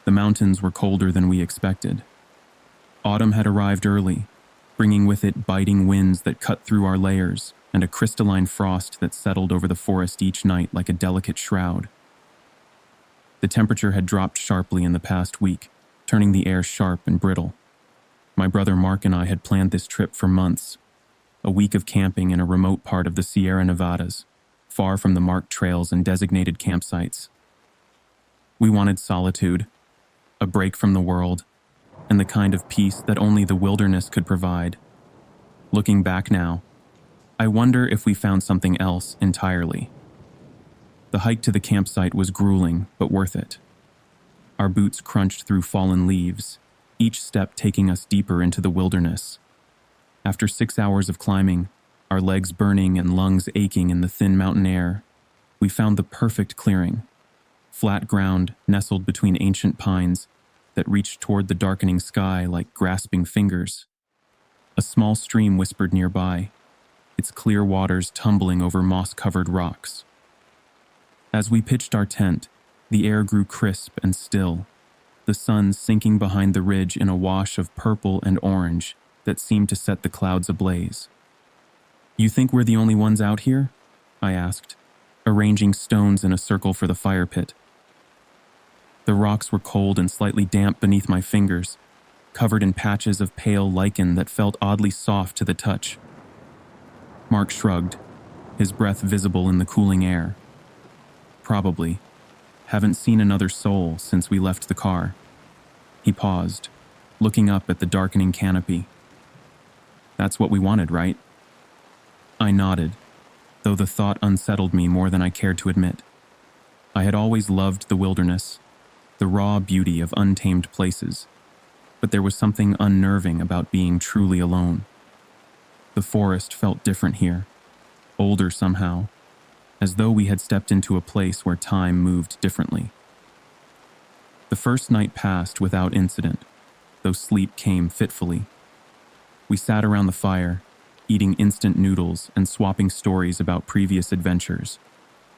The mountains were colder than we expected. Autumn had arrived early, bringing with it biting winds that cut through our layers and a crystalline frost that settled over the forest each night like a delicate shroud. The temperature had dropped sharply in the past week, turning the air sharp and brittle. My brother Mark and I had planned this trip for months, a week of camping in a remote part of the Sierra Nevadas, far from the marked trails and designated campsites. We wanted solitude, a break from the world, and the kind of peace that only the wilderness could provide. Looking back now, I wonder if we found something else entirely. The hike to the campsite was grueling, but worth it. Our boots crunched through fallen leaves, each step taking us deeper into the wilderness. After 6 hours of climbing, our legs burning and lungs aching in the thin mountain air, we found the perfect clearing. Flat ground nestled between ancient pines that reached toward the darkening sky like grasping fingers. A small stream whispered nearby, its clear waters tumbling over moss-covered rocks. As we pitched our tent, the air grew crisp and still, the sun sinking behind the ridge in a wash of purple and orange that seemed to set the clouds ablaze. "You think we're the only ones out here?" I asked, arranging stones in a circle for the fire pit. The rocks were cold and slightly damp beneath my fingers, covered in patches of pale lichen that felt oddly soft to the touch. Mark shrugged, his breath visible in the cooling air. Probably. Haven't seen another soul since we left the car. He paused, looking up at the darkening canopy. That's what we wanted, right? I nodded, though the thought unsettled me more than I cared to admit. I had always loved the wilderness, the raw beauty of untamed places, but there was something unnerving about being truly alone. The forest felt different here, older somehow, as though we had stepped into a place where time moved differently. The first night passed without incident, though sleep came fitfully. We sat around the fire, eating instant noodles and swapping stories about previous adventures,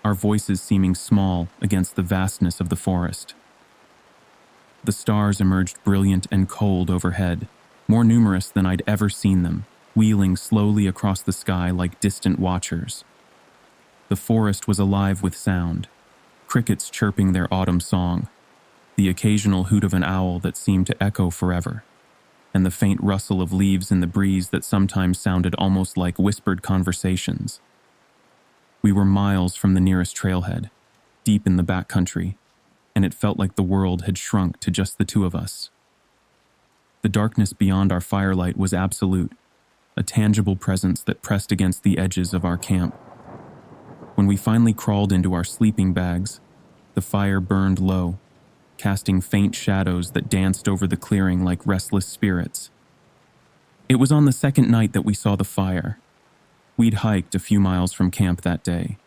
our voices seeming small against the vastness of the forest. The stars emerged brilliant and cold overhead, more numerous than I'd ever seen them, wheeling slowly across the sky like distant watchers. The forest was alive with sound, crickets chirping their autumn song, the occasional hoot of an owl that seemed to echo forever, and the faint rustle of leaves in the breeze that sometimes sounded almost like whispered conversations. We were miles from the nearest trailhead, deep in the backcountry, and it felt like the world had shrunk to just the two of us. The darkness beyond our firelight was absolute, a tangible presence that pressed against the edges of our camp. When we finally crawled into our sleeping bags, the fire burned low, casting faint shadows that danced over the clearing like restless spirits. It was on the second night that we saw the fire. We'd hiked a few miles from camp that day,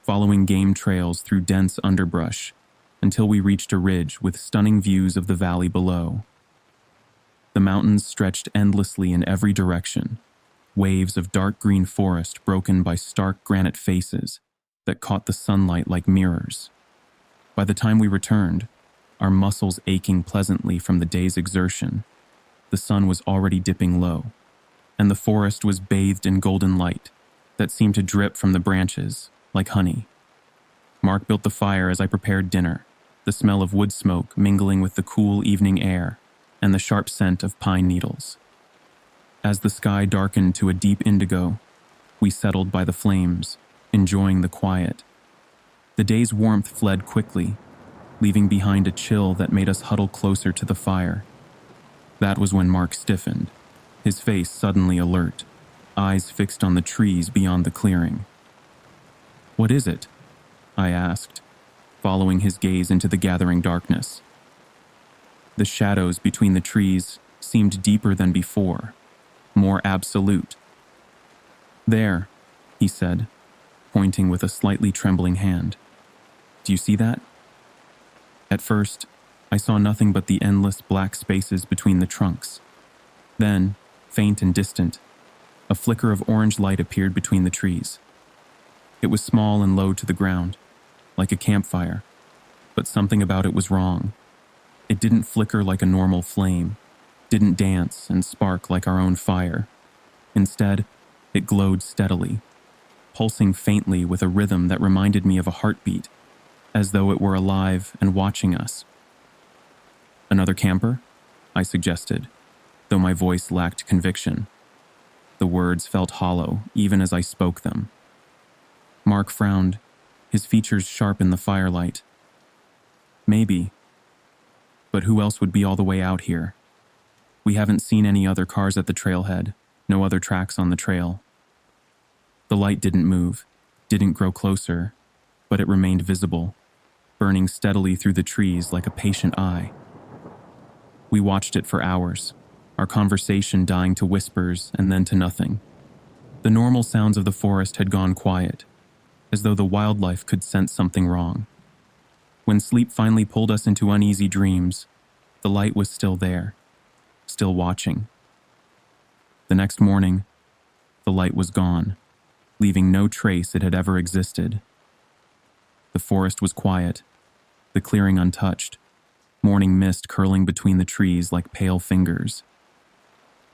following game trails through dense underbrush, until we reached a ridge with stunning views of the valley below. The mountains stretched endlessly in every direction, waves of dark green forest broken by stark granite faces that caught the sunlight like mirrors. By the time we returned, our muscles aching pleasantly from the day's exertion, the sun was already dipping low, and the forest was bathed in golden light that seemed to drip from the branches like honey. Mark built the fire as I prepared dinner, the smell of wood smoke mingling with the cool evening air and the sharp scent of pine needles. As the sky darkened to a deep indigo, we settled by the flames, enjoying the quiet. The day's warmth fled quickly, leaving behind a chill that made us huddle closer to the fire. That was when Mark stiffened, his face suddenly alert, eyes fixed on the trees beyond the clearing. "What is it?" I asked, following his gaze into the gathering darkness. The shadows between the trees seemed deeper than before, more absolute. "There," he said, pointing with a slightly trembling hand. "Do you see that?" At first, I saw nothing but the endless black spaces between the trunks. Then, faint and distant, a flicker of orange light appeared between the trees. It was small and low to the ground, like a campfire, but something about it was wrong. It didn't flicker like a normal flame, didn't dance and spark like our own fire. Instead, it glowed steadily, pulsing faintly with a rhythm that reminded me of a heartbeat, as though it were alive and watching us. "Another camper?" I suggested, though my voice lacked conviction. The words felt hollow, even as I spoke them. Mark frowned, his features sharp in the firelight. "Maybe. But who else would be all the way out here? We haven't seen any other cars at the trailhead, no other tracks on the trail." The light didn't move, didn't grow closer, but it remained visible, burning steadily through the trees like a patient eye. We watched it for hours, our conversation dying to whispers and then to nothing. The normal sounds of the forest had gone quiet, as though the wildlife could sense something wrong. When sleep finally pulled us into uneasy dreams, the light was still there, still watching. The next morning, the light was gone, leaving no trace it had ever existed. The forest was quiet, the clearing untouched, morning mist curling between the trees like pale fingers.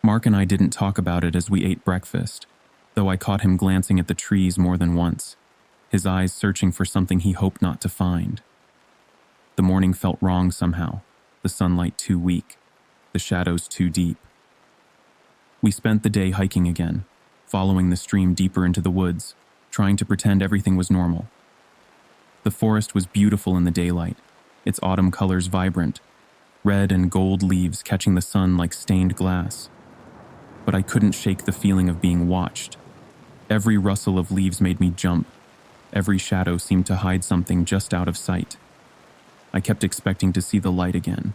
Mark and I didn't talk about it as we ate breakfast, though I caught him glancing at the trees more than once, his eyes searching for something he hoped not to find. The morning felt wrong somehow, the sunlight too weak, the shadows too deep. We spent the day hiking again, following the stream deeper into the woods, trying to pretend everything was normal. The forest was beautiful in the daylight, its autumn colors vibrant, red and gold leaves catching the sun like stained glass. But I couldn't shake the feeling of being watched. Every rustle of leaves made me jump. Every shadow seemed to hide something just out of sight. I kept expecting to see the light again,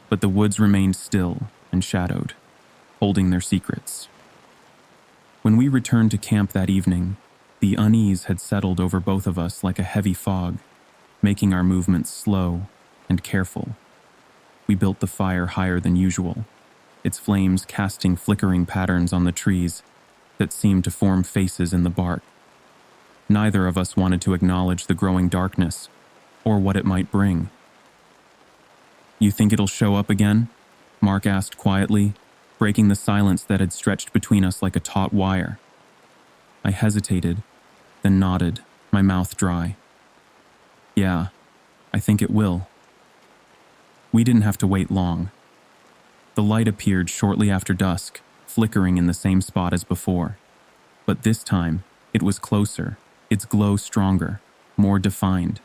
but the woods remained still and shadowed, holding their secrets. When we returned to camp that evening, the unease had settled over both of us like a heavy fog, making our movements slow and careful. We built the fire higher than usual, its flames casting flickering patterns on the trees that seemed to form faces in the bark. Neither of us wanted to acknowledge the growing darkness or what it might bring. "You think it'll show up again?" Mark asked quietly, breaking the silence that had stretched between us like a taut wire. I hesitated, then nodded, my mouth dry. "Yeah, I think it will." We didn't have to wait long. The light appeared shortly after dusk, flickering in the same spot as before. But this time, it was closer, its glow stronger, more defined.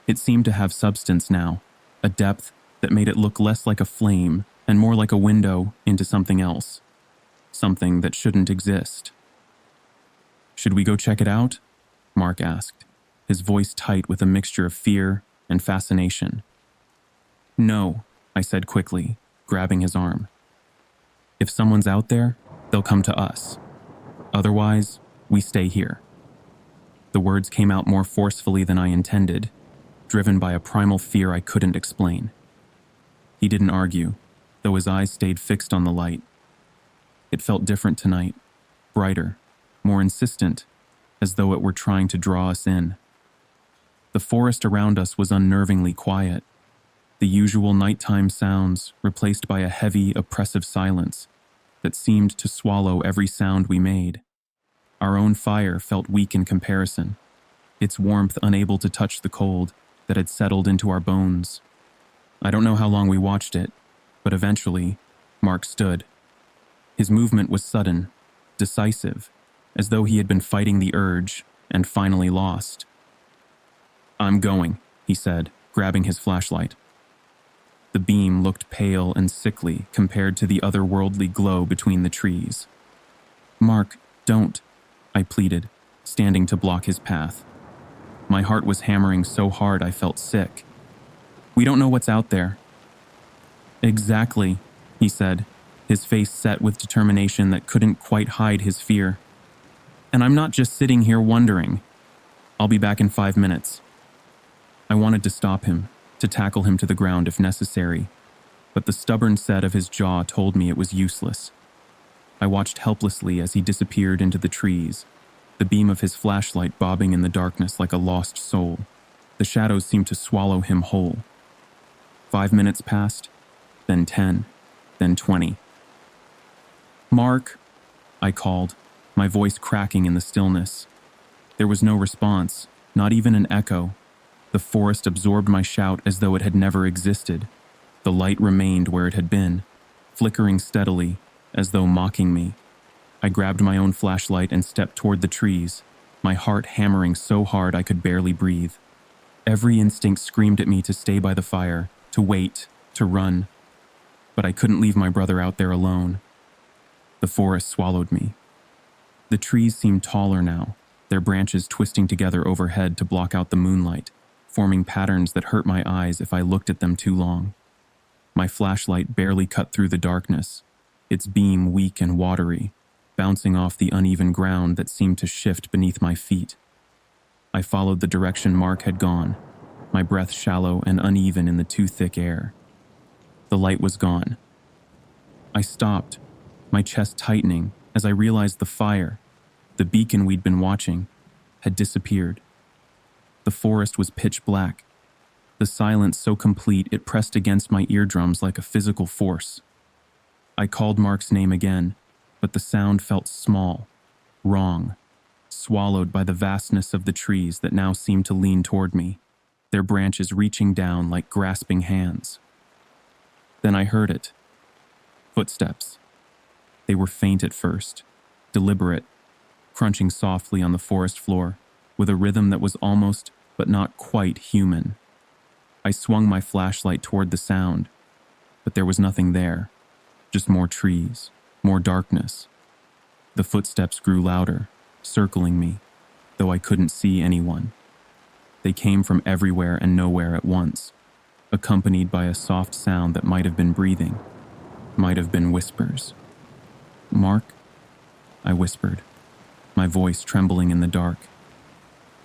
It seemed to have substance now, a depth that made it look less like a flame and more like a window into something else, something that shouldn't exist. "Should we go check it out?" Mark asked, his voice tight with a mixture of fear and fascination. "No," I said quickly, grabbing his arm. "If someone's out there, they'll come to us. Otherwise, we stay here." The words came out more forcefully than I intended, driven by a primal fear I couldn't explain. He didn't argue, though his eyes stayed fixed on the light. It felt different tonight, brighter, more insistent, as though it were trying to draw us in. The forest around us was unnervingly quiet, the usual nighttime sounds replaced by a heavy, oppressive silence that seemed to swallow every sound we made. Our own fire felt weak in comparison, its warmth unable to touch the cold that had settled into our bones. I don't know how long we watched it, but eventually, Mark stood. His movement was sudden, decisive, as though he had been fighting the urge and finally lost. "I'm going," he said, grabbing his flashlight. The beam looked pale and sickly compared to the otherworldly glow between the trees. "Mark, don't," I pleaded, standing to block his path. My heart was hammering so hard I felt sick. "We don't know what's out there." "Exactly," he said, his face set with determination that couldn't quite hide his fear. "And I'm not just sitting here wondering. I'll be back in 5 minutes." I wanted to stop him, to tackle him to the ground if necessary, but the stubborn set of his jaw told me it was useless. I watched helplessly as he disappeared into the trees, the beam of his flashlight bobbing in the darkness like a lost soul. The shadows seemed to swallow him whole. 5 minutes passed, then 10, then 20. "Mark," I called, my voice cracking in the stillness. There was no response, not even an echo. The forest absorbed my shout as though it had never existed. The light remained where it had been, flickering steadily, as though mocking me. I grabbed my own flashlight and stepped toward the trees, my heart hammering so hard I could barely breathe. Every instinct screamed at me to stay by the fire, to wait, to run. But I couldn't leave my brother out there alone. The forest swallowed me. The trees seemed taller now, their branches twisting together overhead to block out the moonlight, forming patterns that hurt my eyes if I looked at them too long. My flashlight barely cut through the darkness, its beam weak and watery, bouncing off the uneven ground that seemed to shift beneath my feet. I followed the direction Mark had gone, my breath shallow and uneven in the too thick air. The light was gone. I stopped, my chest tightening as I realized the fire, the beacon we'd been watching, had disappeared. The forest was pitch black, the silence so complete it pressed against my eardrums like a physical force. I called Mark's name again, but the sound felt small, wrong, swallowed by the vastness of the trees that now seemed to lean toward me, their branches reaching down like grasping hands. Then I heard it. Footsteps. They were faint at first, deliberate, crunching softly on the forest floor, with a rhythm that was almost but not quite human. I swung my flashlight toward the sound, but there was nothing there, just more trees, more darkness. The footsteps grew louder, circling me, though I couldn't see anyone. They came from everywhere and nowhere at once, accompanied by a soft sound that might have been breathing, might have been whispers. "Mark?" I whispered, my voice trembling in the dark.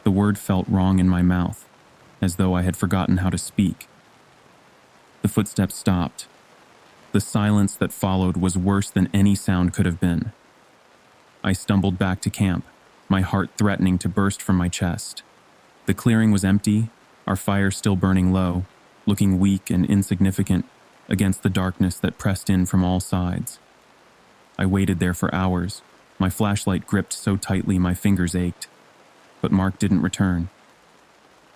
The word felt wrong in my mouth, as though I had forgotten how to speak. The footsteps stopped. The silence that followed was worse than any sound could have been. I stumbled back to camp, my heart threatening to burst from my chest. The clearing was empty, our fire still burning low, looking weak and insignificant against the darkness that pressed in from all sides. I waited there for hours, my flashlight gripped so tightly my fingers ached. But Mark didn't return.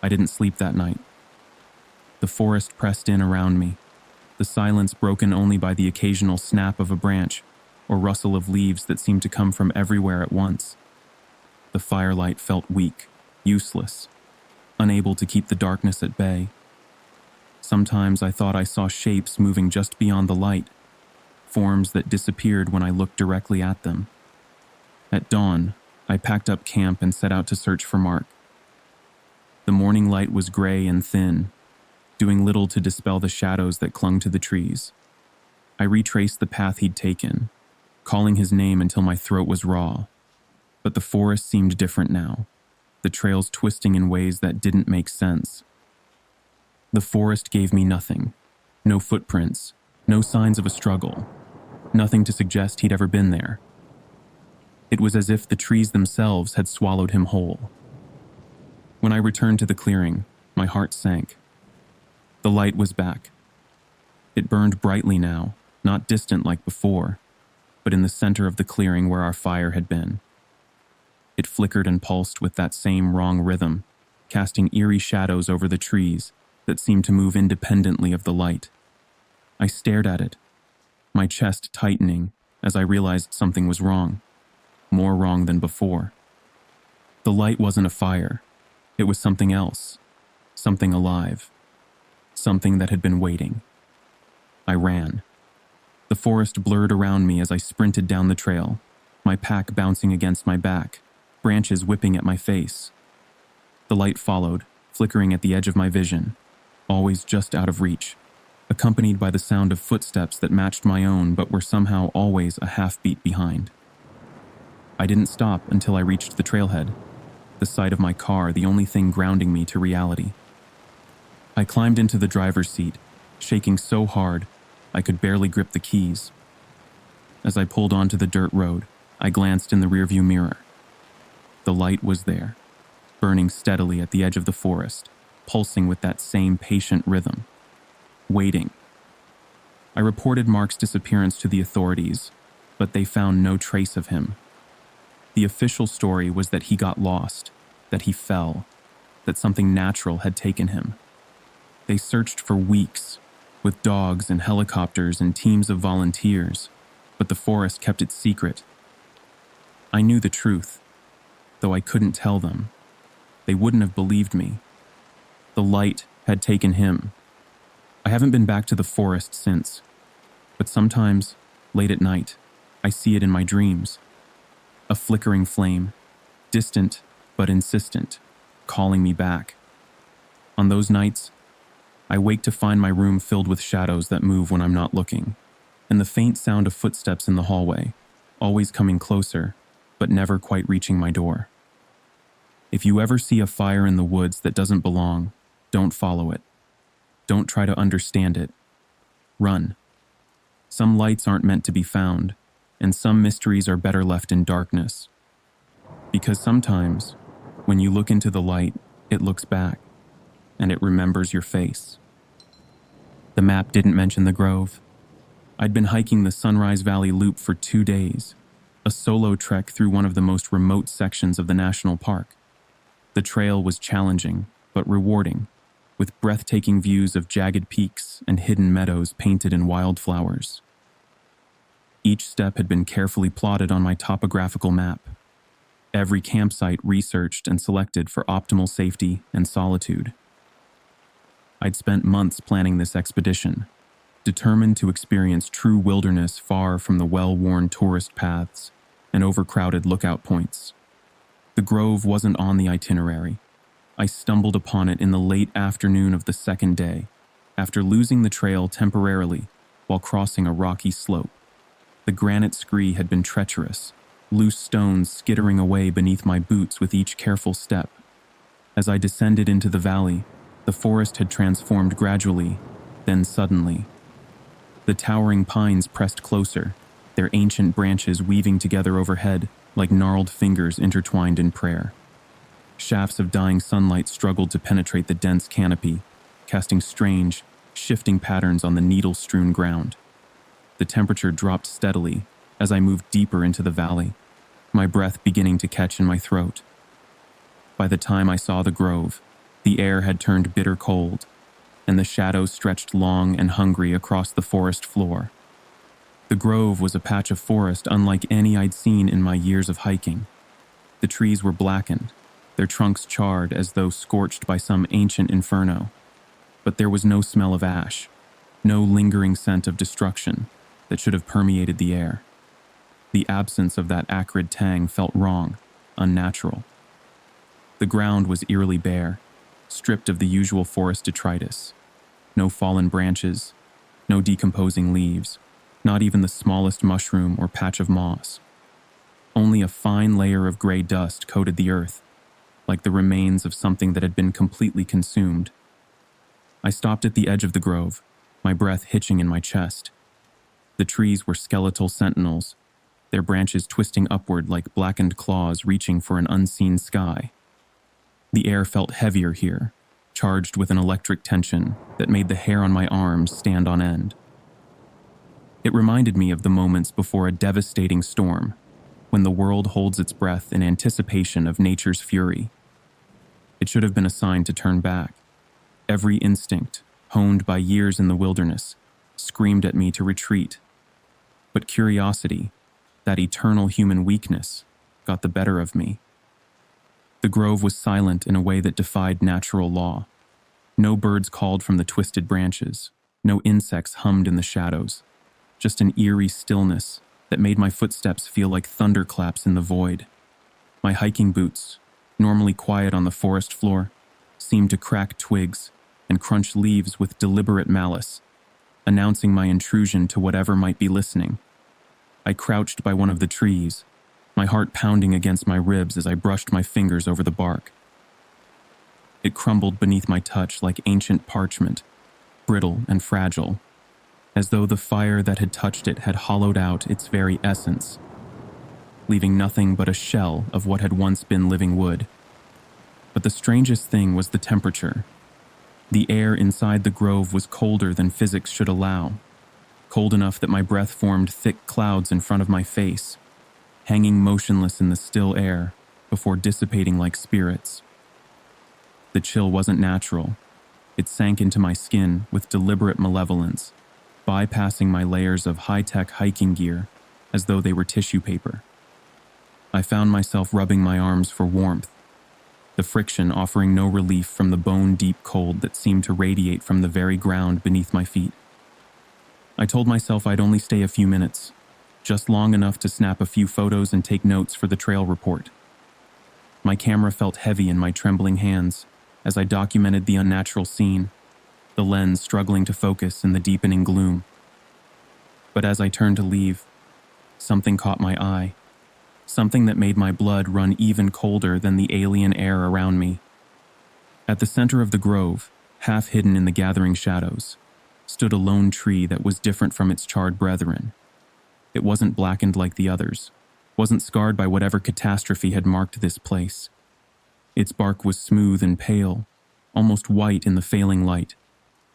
I didn't sleep that night. The forest pressed in around me, the silence broken only by the occasional snap of a branch or rustle of leaves that seemed to come from everywhere at once. The firelight felt weak, useless, unable to keep the darkness at bay. Sometimes I thought I saw shapes moving just beyond the light, forms that disappeared when I looked directly at them. At dawn, I packed up camp and set out to search for Mark. The morning light was gray and thin, doing little to dispel the shadows that clung to the trees. I retraced the path he'd taken, calling his name until my throat was raw. But the forest seemed different now, the trails twisting in ways that didn't make sense. The forest gave me nothing. No footprints, no signs of a struggle, nothing to suggest he'd ever been there. It was as if the trees themselves had swallowed him whole. When I returned to the clearing, my heart sank. The light was back. It burned brightly now, not distant like before, but in the center of the clearing where our fire had been. It flickered and pulsed with that same wrong rhythm, casting eerie shadows over the trees that seemed to move independently of the light. I stared at it, my chest tightening as I realized something was wrong. More wrong than before. The light wasn't a fire. It was something else. Something alive. Something that had been waiting. I ran. The forest blurred around me as I sprinted down the trail, my pack bouncing against my back, branches whipping at my face. The light followed, flickering at the edge of my vision, always just out of reach, accompanied by the sound of footsteps that matched my own but were somehow always a half-beat behind. I didn't stop until I reached the trailhead, the sight of my car the only thing grounding me to reality. I climbed into the driver's seat, shaking so hard I could barely grip the keys. As I pulled onto the dirt road, I glanced in the rearview mirror. The light was there, burning steadily at the edge of the forest, pulsing with that same patient rhythm. Waiting. I reported Mark's disappearance to the authorities, but they found no trace of him. The official story was that he got lost, that he fell, that something natural had taken him. They searched for weeks, with dogs and helicopters and teams of volunteers, but the forest kept it secret. I knew the truth, though I couldn't tell them. They wouldn't have believed me. The light had taken him. I haven't been back to the forest since, but sometimes, late at night, I see it in my dreams. A flickering flame, distant but insistent, calling me back. On those nights, I wake to find my room filled with shadows that move when I'm not looking, and the faint sound of footsteps in the hallway, always coming closer, but never quite reaching my door. If you ever see a fire in the woods that doesn't belong, don't follow it. Don't try to understand it. Run. Some lights aren't meant to be found, and some mysteries are better left in darkness. Because sometimes, when you look into the light, it looks back, and it remembers your face. The map didn't mention the grove. I'd been hiking the Sunrise Valley Loop for 2 days, a solo trek through one of the most remote sections of the national park. The trail was challenging, but rewarding, with breathtaking views of jagged peaks and hidden meadows painted in wildflowers. Each step had been carefully plotted on my topographical map. every campsite researched and selected for optimal safety and solitude. I'd spent months planning this expedition, determined to experience true wilderness far from the well-worn tourist paths and overcrowded lookout points. The grove wasn't on the itinerary. I stumbled upon it in the late afternoon of the second day, after losing the trail temporarily while crossing a rocky slope. The granite scree had been treacherous, loose stones skittering away beneath my boots with each careful step. As I descended into the valley, the forest had transformed gradually, then suddenly. The towering pines pressed closer, their ancient branches weaving together overhead like gnarled fingers intertwined in prayer. Shafts of dying sunlight struggled to penetrate the dense canopy, casting strange, shifting patterns on the needle-strewn ground. The temperature dropped steadily as I moved deeper into the valley, my breath beginning to catch in my throat. By the time I saw the grove, the air had turned bitter cold, and the shadows stretched long and hungry across the forest floor. The grove was a patch of forest unlike any I'd seen in my years of hiking. The trees were blackened, their trunks charred as though scorched by some ancient inferno. But there was no smell of ash, no lingering scent of destruction that should have permeated the air. The absence of that acrid tang felt wrong, unnatural. The ground was eerily bare, stripped of the usual forest detritus. No fallen branches, no decomposing leaves, not even the smallest mushroom or patch of moss. Only a fine layer of gray dust coated the earth, like the remains of something that had been completely consumed. I stopped at the edge of the grove, my breath hitching in my chest. The trees were skeletal sentinels, their branches twisting upward like blackened claws reaching for an unseen sky. The air felt heavier here, charged with an electric tension that made the hair on my arms stand on end. It reminded me of the moments before a devastating storm, when the world holds its breath in anticipation of nature's fury. It should have been a sign to turn back. Every instinct, honed by years in the wilderness, screamed at me to retreat. But curiosity, that eternal human weakness, got the better of me. The grove was silent in a way that defied natural law. No birds called from the twisted branches, no insects hummed in the shadows, just an eerie stillness that made my footsteps feel like thunderclaps in the void. My hiking boots, normally quiet on the forest floor, seemed to crack twigs and crunch leaves with deliberate malice, announcing my intrusion to whatever might be listening. I crouched by one of the trees, my heart pounding against my ribs as I brushed my fingers over the bark. It crumbled beneath my touch like ancient parchment, brittle and fragile, as though the fire that had touched it had hollowed out its very essence, leaving nothing but a shell of what had once been living wood. But the strangest thing was the temperature. The air inside the grove was colder than physics should allow, cold enough that my breath formed thick clouds in front of my face, hanging motionless in the still air before dissipating like spirits. The chill wasn't natural. It sank into my skin with deliberate malevolence, bypassing my layers of high-tech hiking gear as though they were tissue paper. I found myself rubbing my arms for warmth, the friction offering no relief from the bone-deep cold that seemed to radiate from the very ground beneath my feet. I told myself I'd only stay a few minutes, just long enough to snap a few photos and take notes for the trail report. My camera felt heavy in my trembling hands as I documented the unnatural scene, the lens struggling to focus in the deepening gloom. But as I turned to leave, something caught my eye, something that made my blood run even colder than the alien air around me. At the center of the grove, half hidden in the gathering shadows, stood a lone tree that was different from its charred brethren. It wasn't blackened like the others, wasn't scarred by whatever catastrophe had marked this place. Its bark was smooth and pale, almost white in the failing light,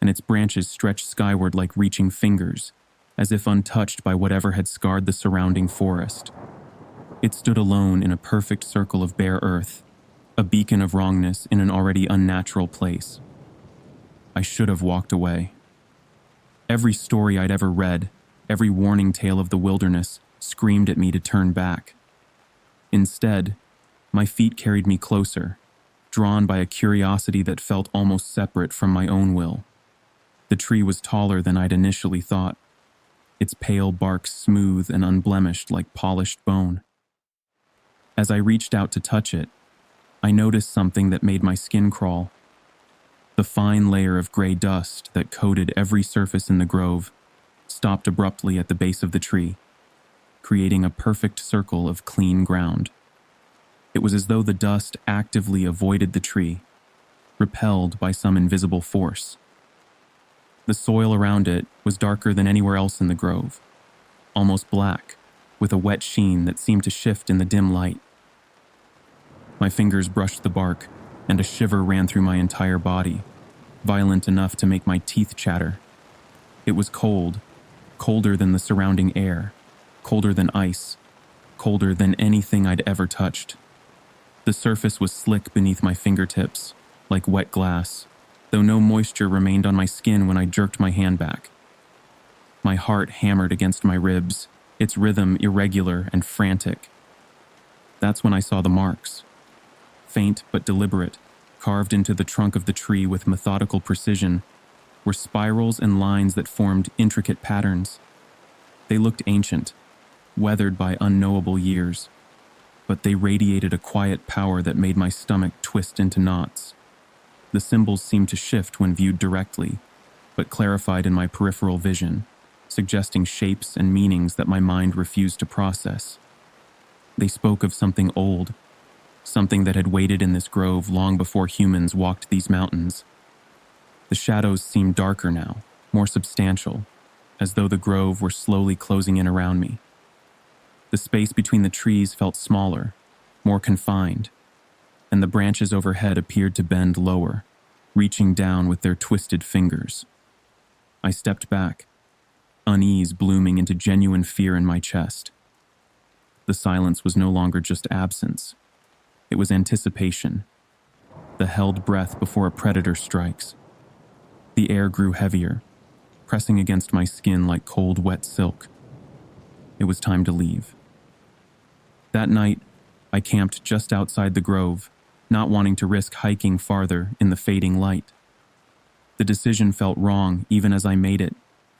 and its branches stretched skyward like reaching fingers, as if untouched by whatever had scarred the surrounding forest. It stood alone in a perfect circle of bare earth, a beacon of wrongness in an already unnatural place. I should have walked away. Every story I'd ever read, every warning tale of the wilderness, screamed at me to turn back. Instead, My feet carried me closer, drawn by a curiosity that felt almost separate from my own will. The tree was taller than I'd initially thought, its pale bark smooth and unblemished like polished bone. As I reached out to touch it, I noticed something that made my skin crawl. The fine layer of gray dust that coated every surface in the grove stopped abruptly at the base of the tree, creating a perfect circle of clean ground. It was as though the dust actively avoided the tree, repelled by some invisible force. The soil around it was darker than anywhere else in the grove, almost black, with a wet sheen that seemed to shift in the dim light. My fingers brushed the bark, and a shiver ran through my entire body, violent enough to make my teeth chatter. It was cold, colder than the surrounding air, colder than ice, colder than anything I'd ever touched. The surface was slick beneath my fingertips, like wet glass, though no moisture remained on my skin when I jerked my hand back. My heart hammered against my ribs, its rhythm irregular and frantic. That's when I saw the marks. Faint but deliberate, carved into the trunk of the tree with methodical precision, were spirals and lines that formed intricate patterns. They looked ancient, weathered by unknowable years, but they radiated a quiet power that made my stomach twist into knots. The symbols seemed to shift when viewed directly, but clarified in my peripheral vision, suggesting shapes and meanings that my mind refused to process. They spoke of something old, something that had waited in this grove long before humans walked these mountains. The shadows seemed darker now, more substantial, as though the grove were slowly closing in around me. The space between the trees felt smaller, more confined, and the branches overhead appeared to bend lower, reaching down with their twisted fingers. I stepped back, unease blooming into genuine fear in my chest. The silence was no longer just absence. It was anticipation, the held breath before a predator strikes. The air grew heavier, pressing against my skin like cold, wet silk. It was time to leave. That night, I camped just outside the grove, not wanting to risk hiking farther in the fading light. The decision felt wrong even as I made it,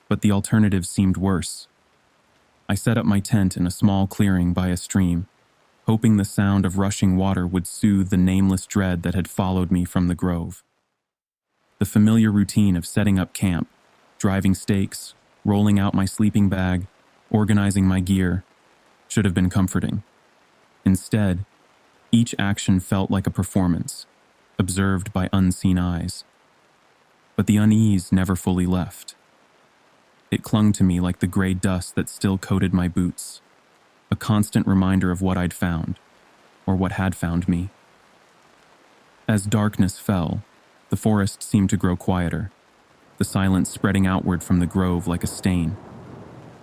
but the alternative seemed worse. I set up my tent in a small clearing by a stream, hoping the sound of rushing water would soothe the nameless dread that had followed me from the grove. The familiar routine of setting up camp, driving stakes, rolling out my sleeping bag, organizing my gear, should have been comforting. Instead, each action felt like a performance, observed by unseen eyes. But the unease never fully left. It clung to me like the gray dust that still coated my boots, a constant reminder of what I'd found, or what had found me. As darkness fell, the forest seemed to grow quieter, the silence spreading outward from the grove like a stain.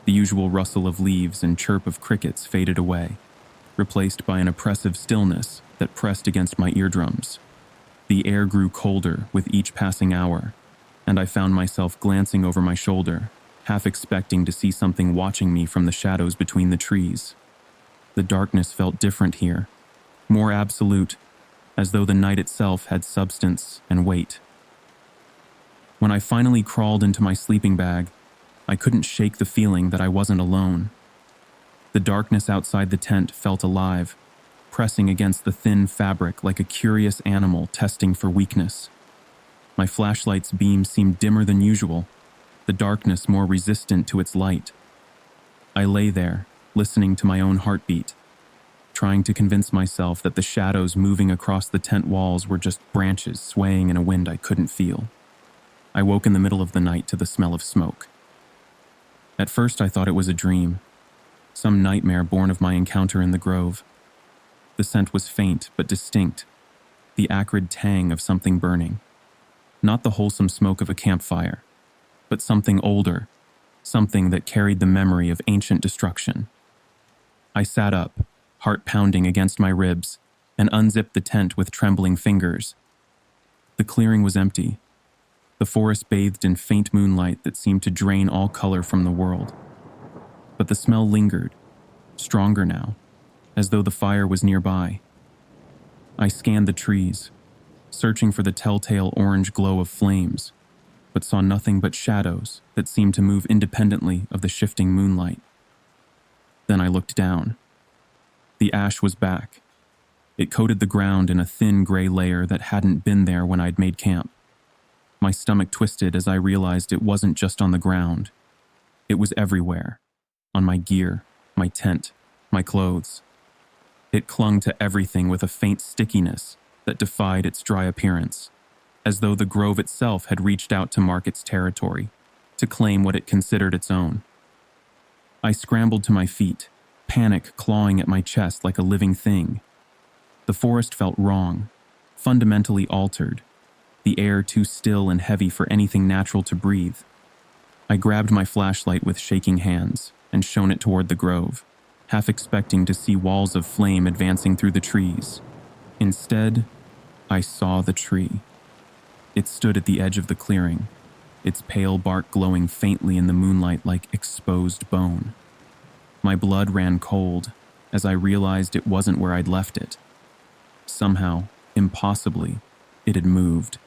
The usual rustle of leaves and chirp of crickets faded away, replaced by an oppressive stillness that pressed against my eardrums. The air grew colder with each passing hour, and I found myself glancing over my shoulder, half expecting to see something watching me from the shadows between the trees. The darkness felt different here, more absolute, as though the night itself had substance and weight. When I finally crawled into my sleeping bag, I couldn't shake the feeling that I wasn't alone. The darkness outside the tent felt alive, pressing against the thin fabric like a curious animal testing for weakness. My flashlight's beam seemed dimmer than usual, the darkness more resistant to its light. I lay there, listening to my own heartbeat, trying to convince myself that the shadows moving across the tent walls were just branches swaying in a wind I couldn't feel. I woke in the middle of the night to the smell of smoke. At first I thought it was a dream, some nightmare born of my encounter in the grove. The scent was faint but distinct, the acrid tang of something burning. Not the wholesome smoke of a campfire, but something older, something that carried the memory of ancient destruction. I sat up, heart pounding against my ribs, and unzipped the tent with trembling fingers. The clearing was empty, the forest bathed in faint moonlight that seemed to drain all color from the world. But the smell lingered, stronger now, as though the fire was nearby. I scanned the trees, searching for the telltale orange glow of flames, but saw nothing but shadows that seemed to move independently of the shifting moonlight. Then I looked down. The ash was back. It coated the ground in a thin gray layer that hadn't been there when I'd made camp. My stomach twisted as I realized it wasn't just on the ground. It was everywhere. On my gear, my tent, my clothes. It clung to everything with a faint stickiness that defied its dry appearance, as though the grove itself had reached out to mark its territory, to claim what it considered its own. I scrambled to my feet, panic clawing at my chest like a living thing. The forest felt wrong, fundamentally altered, the air too still and heavy for anything natural to breathe. I grabbed my flashlight with shaking hands and shone it toward the grove, half expecting to see walls of flame advancing through the trees. Instead, I saw the tree. It stood at the edge of the clearing, its pale bark glowing faintly in the moonlight like exposed bone. My blood ran cold as I realized it wasn't where I'd left it. Somehow, impossibly, it had moved.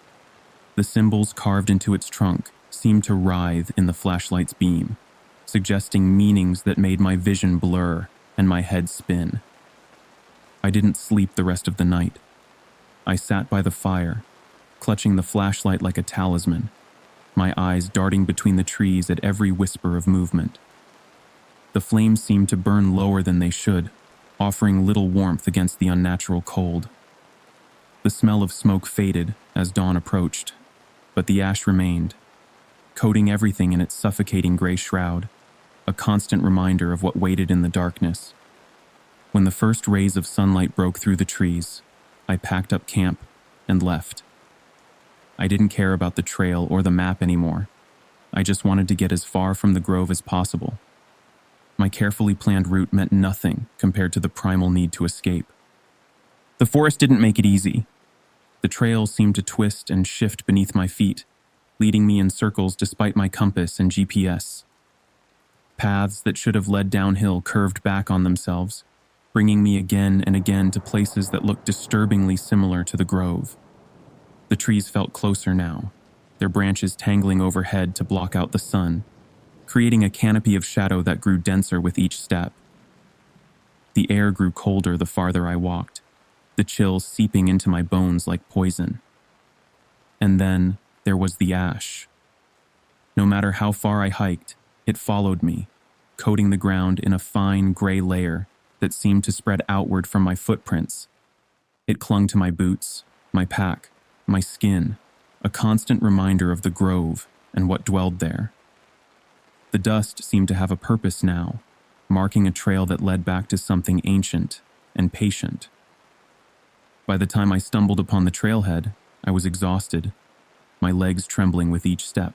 The symbols carved into its trunk seemed to writhe in the flashlight's beam, suggesting meanings that made my vision blur and my head spin. I didn't sleep the rest of the night. I sat by the fire, clutching the flashlight like a talisman, my eyes darting between the trees at every whisper of movement. The flames seemed to burn lower than they should, offering little warmth against the unnatural cold. The smell of smoke faded as dawn approached, but the ash remained, coating everything in its suffocating gray shroud, a constant reminder of what waited in the darkness. When the first rays of sunlight broke through the trees, I packed up camp and left. I didn't care about the trail or the map anymore. I just wanted to get as far from the grove as possible. My carefully planned route meant nothing compared to the primal need to escape. The forest didn't make it easy. The trail seemed to twist and shift beneath my feet, leading me in circles despite my compass and GPS. Paths that should have led downhill curved back on themselves, bringing me again and again to places that looked disturbingly similar to the grove. The trees felt closer now, their branches tangling overhead to block out the sun, creating a canopy of shadow that grew denser with each step. The air grew colder the farther I walked, the chill seeping into my bones like poison. And then there was the ash. No matter how far I hiked, it followed me, coating the ground in a fine gray layer that seemed to spread outward from my footprints. It clung to my boots, my pack, my skin, a constant reminder of the grove and what dwelled there. The dust seemed to have a purpose now, marking a trail that led back to something ancient and patient. By the time I stumbled upon the trailhead, I was exhausted, my legs trembling with each step.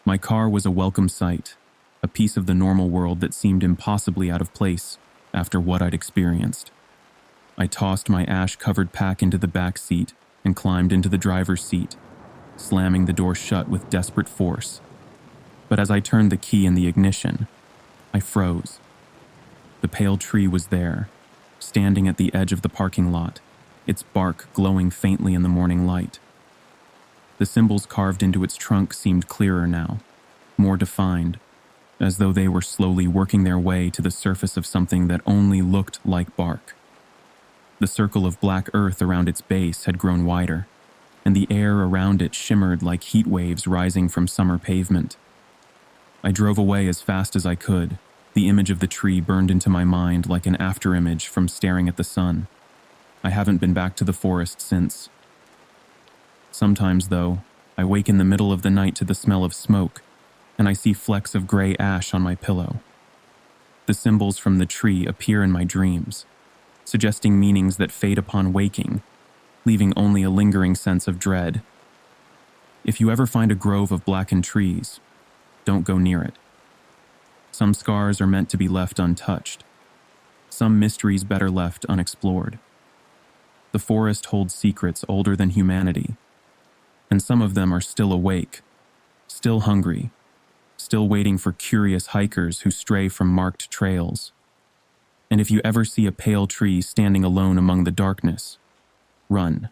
My car was a welcome sight, a piece of the normal world that seemed impossibly out of place after what I'd experienced. I tossed my ash-covered pack into the back seat and climbed into the driver's seat, slamming the door shut with desperate force. But as I turned the key in the ignition, I froze. The pale tree was there, standing at the edge of the parking lot, its bark glowing faintly in the morning light. The symbols carved into its trunk seemed clearer now, more defined, as though they were slowly working their way to the surface of something that only looked like bark. The circle of black earth around its base had grown wider, and the air around it shimmered like heat waves rising from summer pavement. I drove away as fast as I could, the image of the tree burned into my mind like an afterimage from staring at the sun. I haven't been back to the forest since. Sometimes, though, I wake in the middle of the night to the smell of smoke, and I see flecks of gray ash on my pillow. The symbols from the tree appear in my dreams, suggesting meanings that fade upon waking, leaving only a lingering sense of dread. If you ever find a grove of blackened trees, don't go near it. Some scars are meant to be left untouched, some mysteries better left unexplored. The forest holds secrets older than humanity, and some of them are still awake, still hungry, still waiting for curious hikers who stray from marked trails. And if you ever see a pale tree standing alone among the darkness, Run.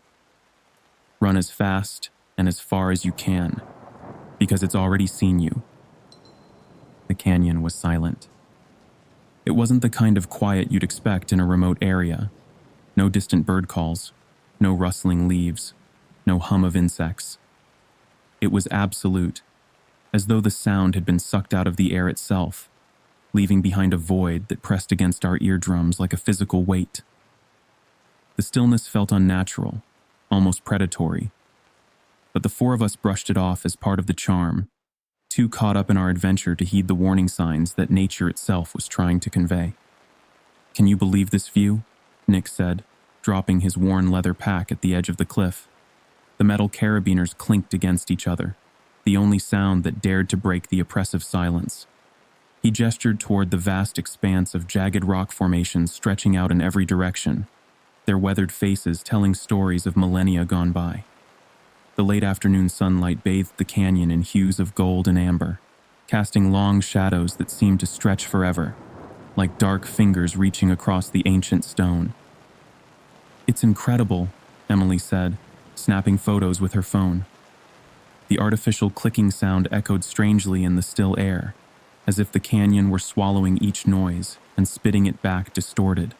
Run as fast and as far as you can, because it's already seen you. The canyon was silent. It wasn't the kind of quiet you'd expect in a remote area. No distant bird calls, no rustling leaves, no hum of insects. It was absolute, as though the sound had been sucked out of the air itself, leaving behind a void that pressed against our eardrums like a physical weight. The stillness felt unnatural, almost predatory, but the four of us brushed it off as part of the charm, too caught up in our adventure to heed the warning signs that nature itself was trying to convey. "Can you believe this view?" Nick said, dropping his worn leather pack at the edge of the cliff. The metal carabiners clinked against each other, the only sound that dared to break the oppressive silence. He gestured toward the vast expanse of jagged rock formations stretching out in every direction, their weathered faces telling stories of millennia gone by. The late afternoon sunlight bathed the canyon in hues of gold and amber, casting long shadows that seemed to stretch forever, like dark fingers reaching across the ancient stone. "It's incredible," Emily said, snapping photos with her phone. The artificial clicking sound echoed strangely in the still air, as if the canyon were swallowing each noise and spitting it back distorted.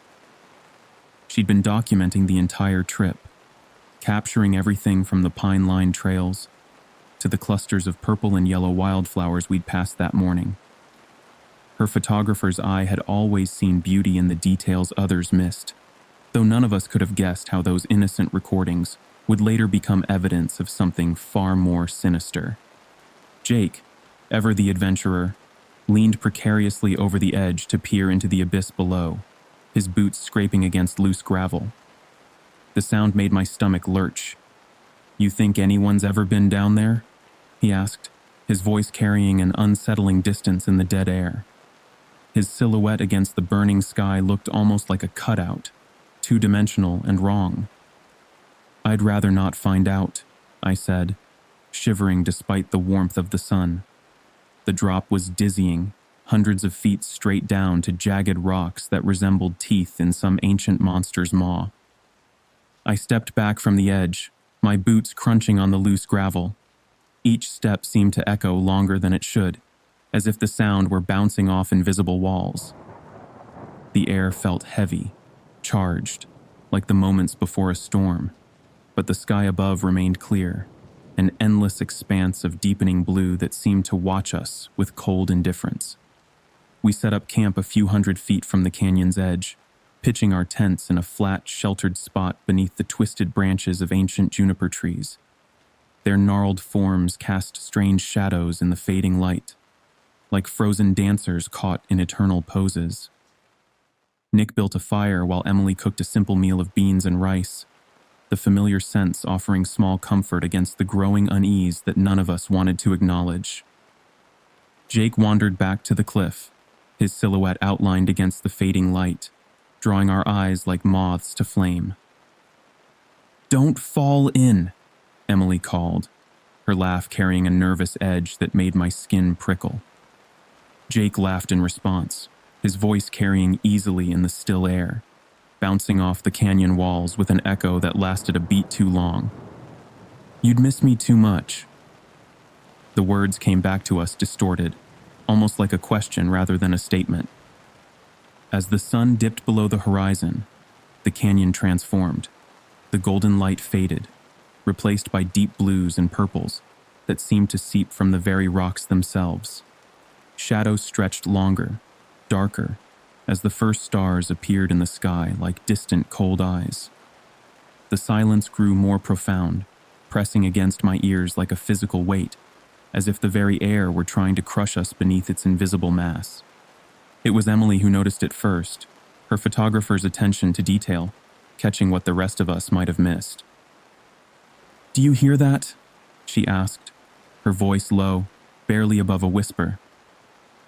She'd been documenting the entire trip, capturing everything from the pine-lined trails to the clusters of purple and yellow wildflowers we'd passed that morning. Her photographer's eye had always seen beauty in the details others missed, though none of us could have guessed how those innocent recordings would later become evidence of something far more sinister. Jake, ever the adventurer, leaned precariously over the edge to peer into the abyss below, his boots scraping against loose gravel. The sound made my stomach lurch. "You think anyone's ever been down there?" he asked, his voice carrying an unsettling distance in the dead air. His silhouette against the burning sky looked almost like a cutout, two-dimensional and wrong. "I'd rather not find out," I said, shivering despite the warmth of the sun. The drop was dizzying, hundreds of feet straight down to jagged rocks that resembled teeth in some ancient monster's maw. I stepped back from the edge, my boots crunching on the loose gravel. Each step seemed to echo longer than it should, as if the sound were bouncing off invisible walls. The air felt heavy, charged, like the moments before a storm, but the sky above remained clear, an endless expanse of deepening blue that seemed to watch us with cold indifference. We set up camp a few hundred feet from the canyon's edge, pitching our tents in a flat, sheltered spot beneath the twisted branches of ancient juniper trees. Their gnarled forms cast strange shadows in the fading light, like frozen dancers caught in eternal poses. Nick built a fire while Emily cooked a simple meal of beans and rice, the familiar scents offering small comfort against the growing unease that none of us wanted to acknowledge. Jake wandered back to the cliff, his silhouette outlined against the fading light, drawing our eyes like moths to flame. "Don't fall in," Emily called, her laugh carrying a nervous edge that made my skin prickle. Jake laughed in response, his voice carrying easily in the still air, bouncing off the canyon walls with an echo that lasted a beat too long. "You'd miss me too much." The words came back to us distorted, almost like a question rather than a statement. As the sun dipped below the horizon, the canyon transformed. The golden light faded, replaced by deep blues and purples that seemed to seep from the very rocks themselves. Shadows stretched longer, darker, as the first stars appeared in the sky like distant cold eyes. The silence grew more profound, pressing against my ears like a physical weight, as if the very air were trying to crush us beneath its invisible mass. It was Emily who noticed it first, her photographer's attention to detail, catching what the rest of us might have missed. "Do you hear that?" she asked, her voice low, barely above a whisper.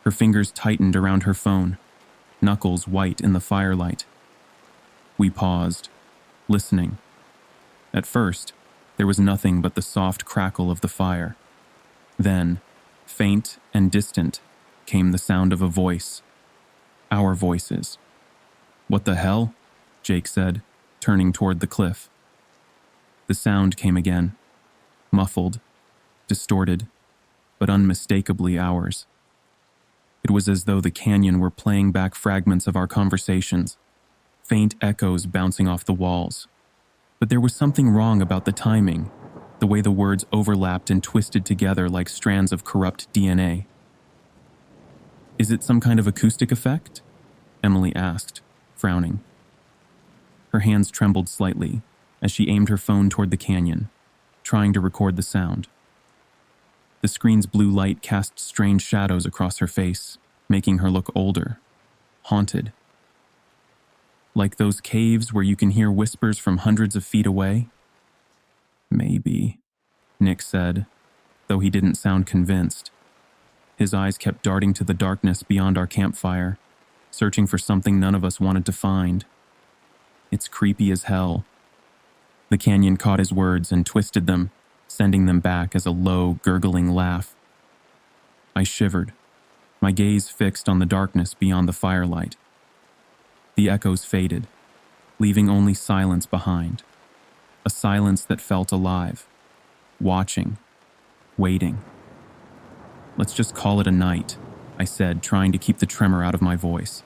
Her fingers tightened around her phone, knuckles white in the firelight. We paused, listening. At first, there was nothing but the soft crackle of the fire. Then, faint and distant, came the sound of a voice. Our voices. "What the hell?" Jake said, turning toward the cliff. The sound came again, muffled, distorted, but unmistakably ours. It was as though the canyon were playing back fragments of our conversations, faint echoes bouncing off the walls. But there was something wrong about the timing, the way the words overlapped and twisted together like strands of corrupt DNA. "Is it some kind of acoustic effect?" Emily asked, frowning. Her hands trembled slightly as she aimed her phone toward the canyon, trying to record the sound. The screen's blue light cast strange shadows across her face, making her look older, haunted. "Like those caves where you can hear whispers from hundreds of feet away?" "Maybe," Nick said, though he didn't sound convinced. His eyes kept darting to the darkness beyond our campfire, searching for something none of us wanted to find. "It's creepy as hell." The canyon caught his words and twisted them, sending them back as a low, gurgling laugh. I shivered, my gaze fixed on the darkness beyond the firelight. The echoes faded, leaving only silence behind. A silence that felt alive, watching, waiting. "Let's just call it a night," I said, trying to keep the tremor out of my voice.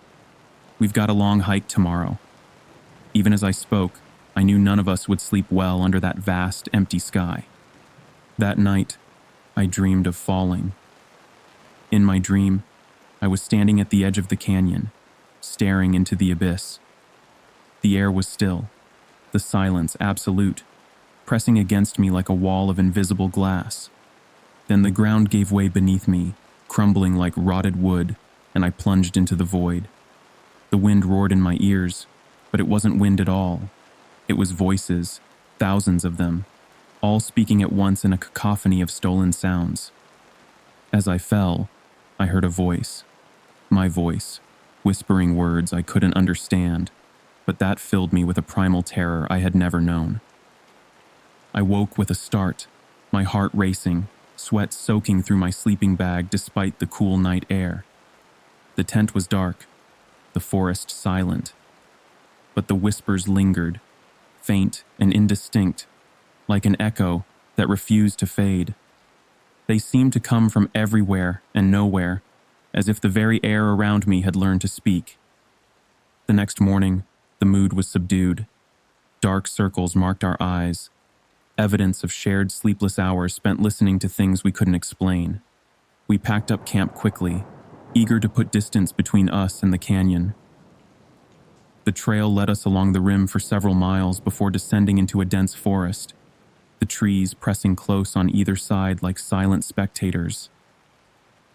"We've got a long hike tomorrow." Even as I spoke, I knew none of us would sleep well under that vast, empty sky. That night, I dreamed of falling. In my dream, I was standing at the edge of the canyon, staring into the abyss. The air was still, the silence absolute, pressing against me like a wall of invisible glass. Then the ground gave way beneath me, crumbling like rotted wood, and I plunged into the void. The wind roared in my ears, but it wasn't wind at all. It was voices, thousands of them, all speaking at once in a cacophony of stolen sounds. As I fell, I heard a voice, my voice, whispering words I couldn't understand, but that filled me with a primal terror I had never known. I woke with a start, my heart racing, sweat soaking through my sleeping bag despite the cool night air. The tent was dark, the forest silent, but the whispers lingered, faint and indistinct, like an echo that refused to fade. They seemed to come from everywhere and nowhere, as if the very air around me had learned to speak. The next morning, the mood was subdued. Dark circles marked our eyes, evidence of shared sleepless hours spent listening to things we couldn't explain. We packed up camp quickly, eager to put distance between us and the canyon. The trail led us along the rim for several miles before descending into a dense forest, the trees pressing close on either side like silent spectators.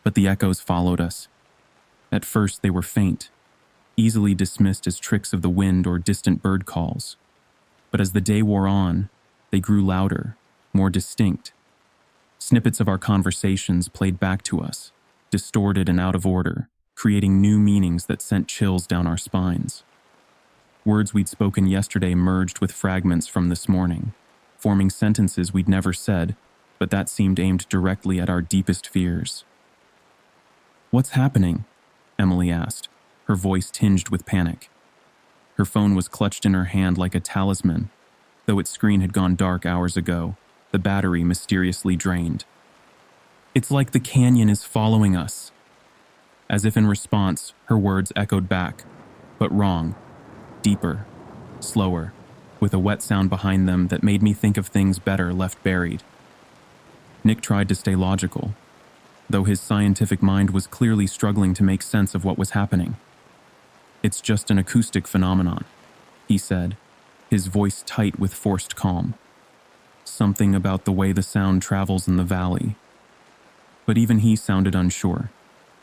But the echoes followed us. At first they were faint, easily dismissed as tricks of the wind or distant bird calls. But as the day wore on, they grew louder, more distinct. Snippets of our conversations played back to us, distorted and out of order, creating new meanings that sent chills down our spines. Words we'd spoken yesterday merged with fragments from this morning, forming sentences we'd never said, but that seemed aimed directly at our deepest fears. "What's happening?" Emily asked, her voice tinged with panic. Her phone was clutched in her hand like a talisman. Though its screen had gone dark hours ago, the battery mysteriously drained. "It's like the canyon is following us." As if in response, her words echoed back, but wrong, deeper, slower, with a wet sound behind them that made me think of things better left buried. Nick tried to stay logical, though his scientific mind was clearly struggling to make sense of what was happening. "It's just an acoustic phenomenon," he said, his voice tight with forced calm. "Something about the way the sound travels in the valley." But even he sounded unsure,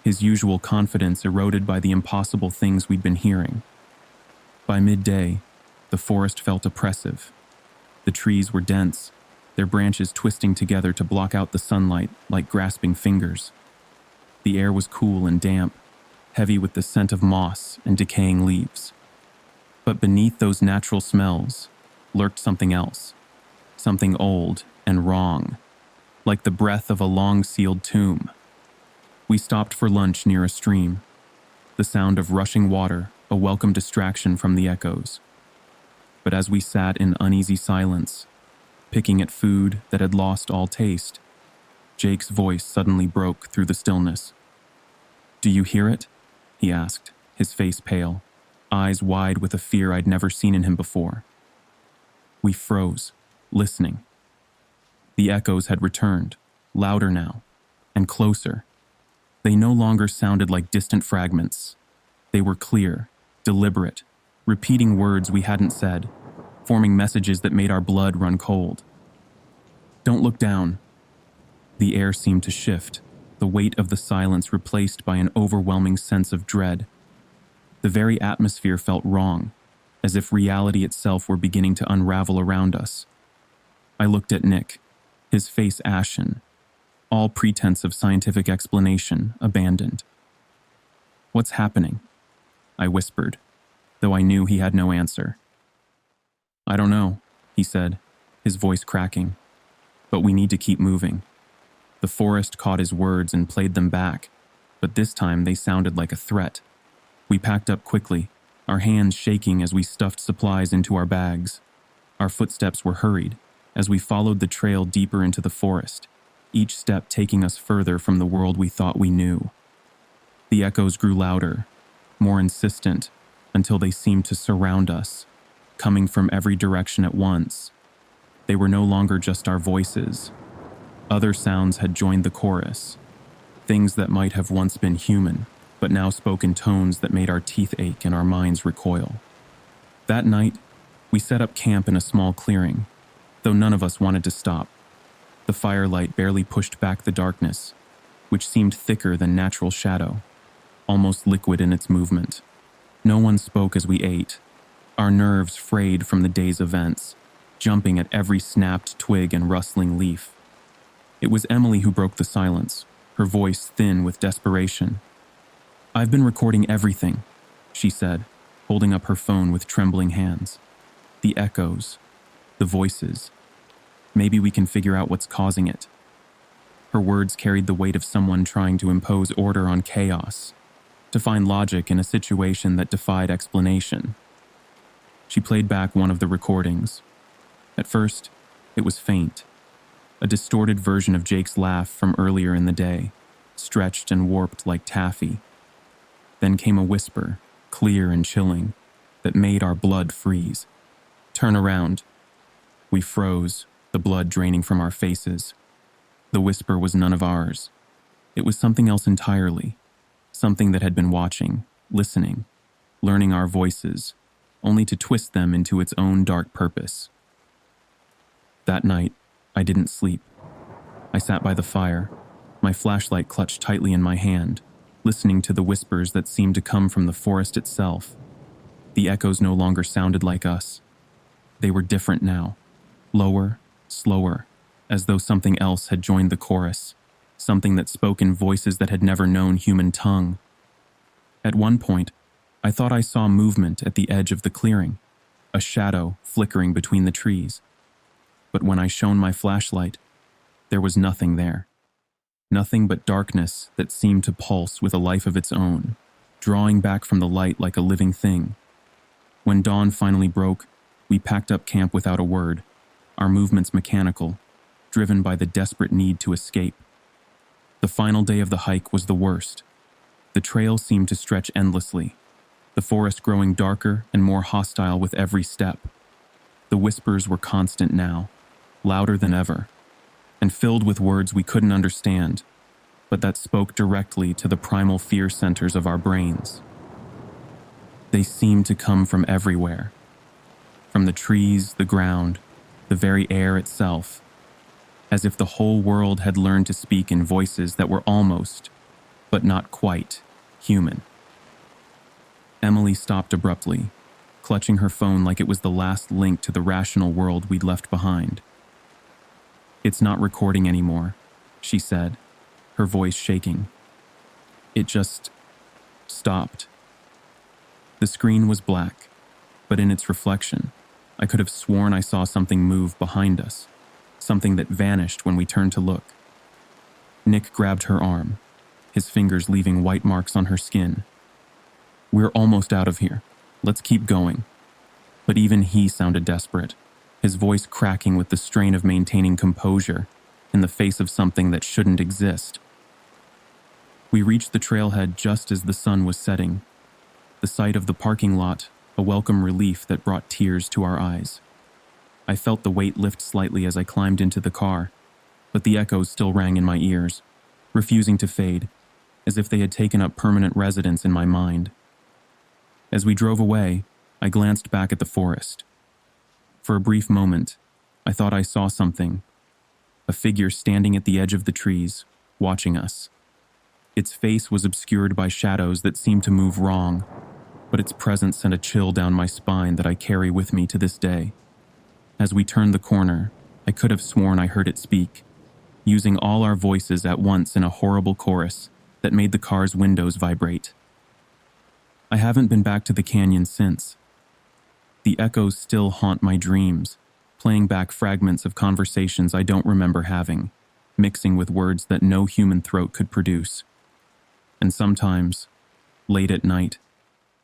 his usual confidence eroded by the impossible things we'd been hearing. By midday, the forest felt oppressive. The trees were dense, their branches twisting together to block out the sunlight like grasping fingers. The air was cool and damp, heavy with the scent of moss and decaying leaves. But beneath those natural smells lurked something else, something old and wrong, like the breath of a long-sealed tomb. We stopped for lunch near a stream, the sound of rushing water a welcome distraction from the echoes. But as we sat in uneasy silence, picking at food that had lost all taste. Jake's voice suddenly broke through the stillness. "Do you hear it?" he asked, his face pale, eyes wide with a fear I'd never seen in him before. We froze, listening. The echoes had returned, louder now, and closer. They no longer sounded like distant fragments. They were clear, deliberate, repeating words we hadn't said, forming messages that made our blood run cold. "Don't look down." The air seemed to shift, the weight of the silence replaced by an overwhelming sense of dread. The very atmosphere felt wrong, as if reality itself were beginning to unravel around us. I looked at Nick, his face ashen, all pretense of scientific explanation abandoned. "What's happening?" I whispered, though I knew he had no answer. "I don't know," he said, his voice cracking. "But we need to keep moving." The forest caught his words and played them back, but this time they sounded like a threat. We packed up quickly, our hands shaking as we stuffed supplies into our bags. Our footsteps were hurried as we followed the trail deeper into the forest, each step taking us further from the world we thought we knew. The echoes grew louder, more insistent, until they seemed to surround us, coming from every direction at once. They were no longer just our voices. Other sounds had joined the chorus, things that might have once been human, but now spoke in tones that made our teeth ache and our minds recoil. That night, we set up camp in a small clearing, though none of us wanted to stop. The firelight barely pushed back the darkness, which seemed thicker than natural shadow, almost liquid in its movement. No one spoke as we ate, our nerves frayed from the day's events, jumping at every snapped twig and rustling leaf. It was Emily who broke the silence, her voice thin with desperation. "I've been recording everything," she said, holding up her phone with trembling hands. "The echoes, the voices. Maybe we can figure out what's causing it." Her words carried the weight of someone trying to impose order on chaos, to find logic in a situation that defied explanation. She played back one of the recordings. At first, it was faint, a distorted version of Jake's laugh from earlier in the day, stretched and warped like taffy. Then came a whisper, clear and chilling, that made our blood freeze. "Turn around." We froze, the blood draining from our faces. The whisper was none of ours. It was something else entirely, something that had been watching, listening, learning our voices, only to twist them into its own dark purpose. That night, I didn't sleep. I sat by the fire, my flashlight clutched tightly in my hand, listening to the whispers that seemed to come from the forest itself. The echoes no longer sounded like us. They were different now, lower, slower, as though something else had joined the chorus, something that spoke in voices that had never known human tongue. At one point, I thought I saw movement at the edge of the clearing, a shadow flickering between the trees. But when I shone my flashlight, there was nothing there. Nothing but darkness that seemed to pulse with a life of its own, drawing back from the light like a living thing. When dawn finally broke, we packed up camp without a word, our movements mechanical, driven by the desperate need to escape. The final day of the hike was the worst. The trail seemed to stretch endlessly, the forest growing darker and more hostile with every step. The whispers were constant now, louder than ever, and filled with words we couldn't understand, but that spoke directly to the primal fear centers of our brains. They seemed to come from everywhere, from the trees, the ground, the very air itself, as if the whole world had learned to speak in voices that were almost, but not quite, human. Emily stopped abruptly, clutching her phone like it was the last link to the rational world we'd left behind. "It's not recording anymore," she said, her voice shaking. "It just stopped." The screen was black, but in its reflection, I could have sworn I saw something move behind us, something that vanished when we turned to look. Nick grabbed her arm, his fingers leaving white marks on her skin. "We're almost out of here. Let's keep going." But even he sounded desperate. his voice cracking with the strain of maintaining composure in the face of something that shouldn't exist. We reached the trailhead just as the sun was setting, the sight of the parking lot a welcome relief that brought tears to our eyes. I felt the weight lift slightly as I climbed into the car, but the echoes still rang in my ears, refusing to fade, as if they had taken up permanent residence in my mind. As we drove away, I glanced back at the forest. For a brief moment, I thought I saw something, a figure standing at the edge of the trees, watching us. Its face was obscured by shadows that seemed to move wrong, but its presence sent a chill down my spine that I carry with me to this day. As we turned the corner, I could have sworn I heard it speak, using all our voices at once in a horrible chorus that made the car's windows vibrate. I haven't been back to the canyon since. The echoes still haunt my dreams, playing back fragments of conversations I don't remember having, mixing with words that no human throat could produce. And sometimes, late at night,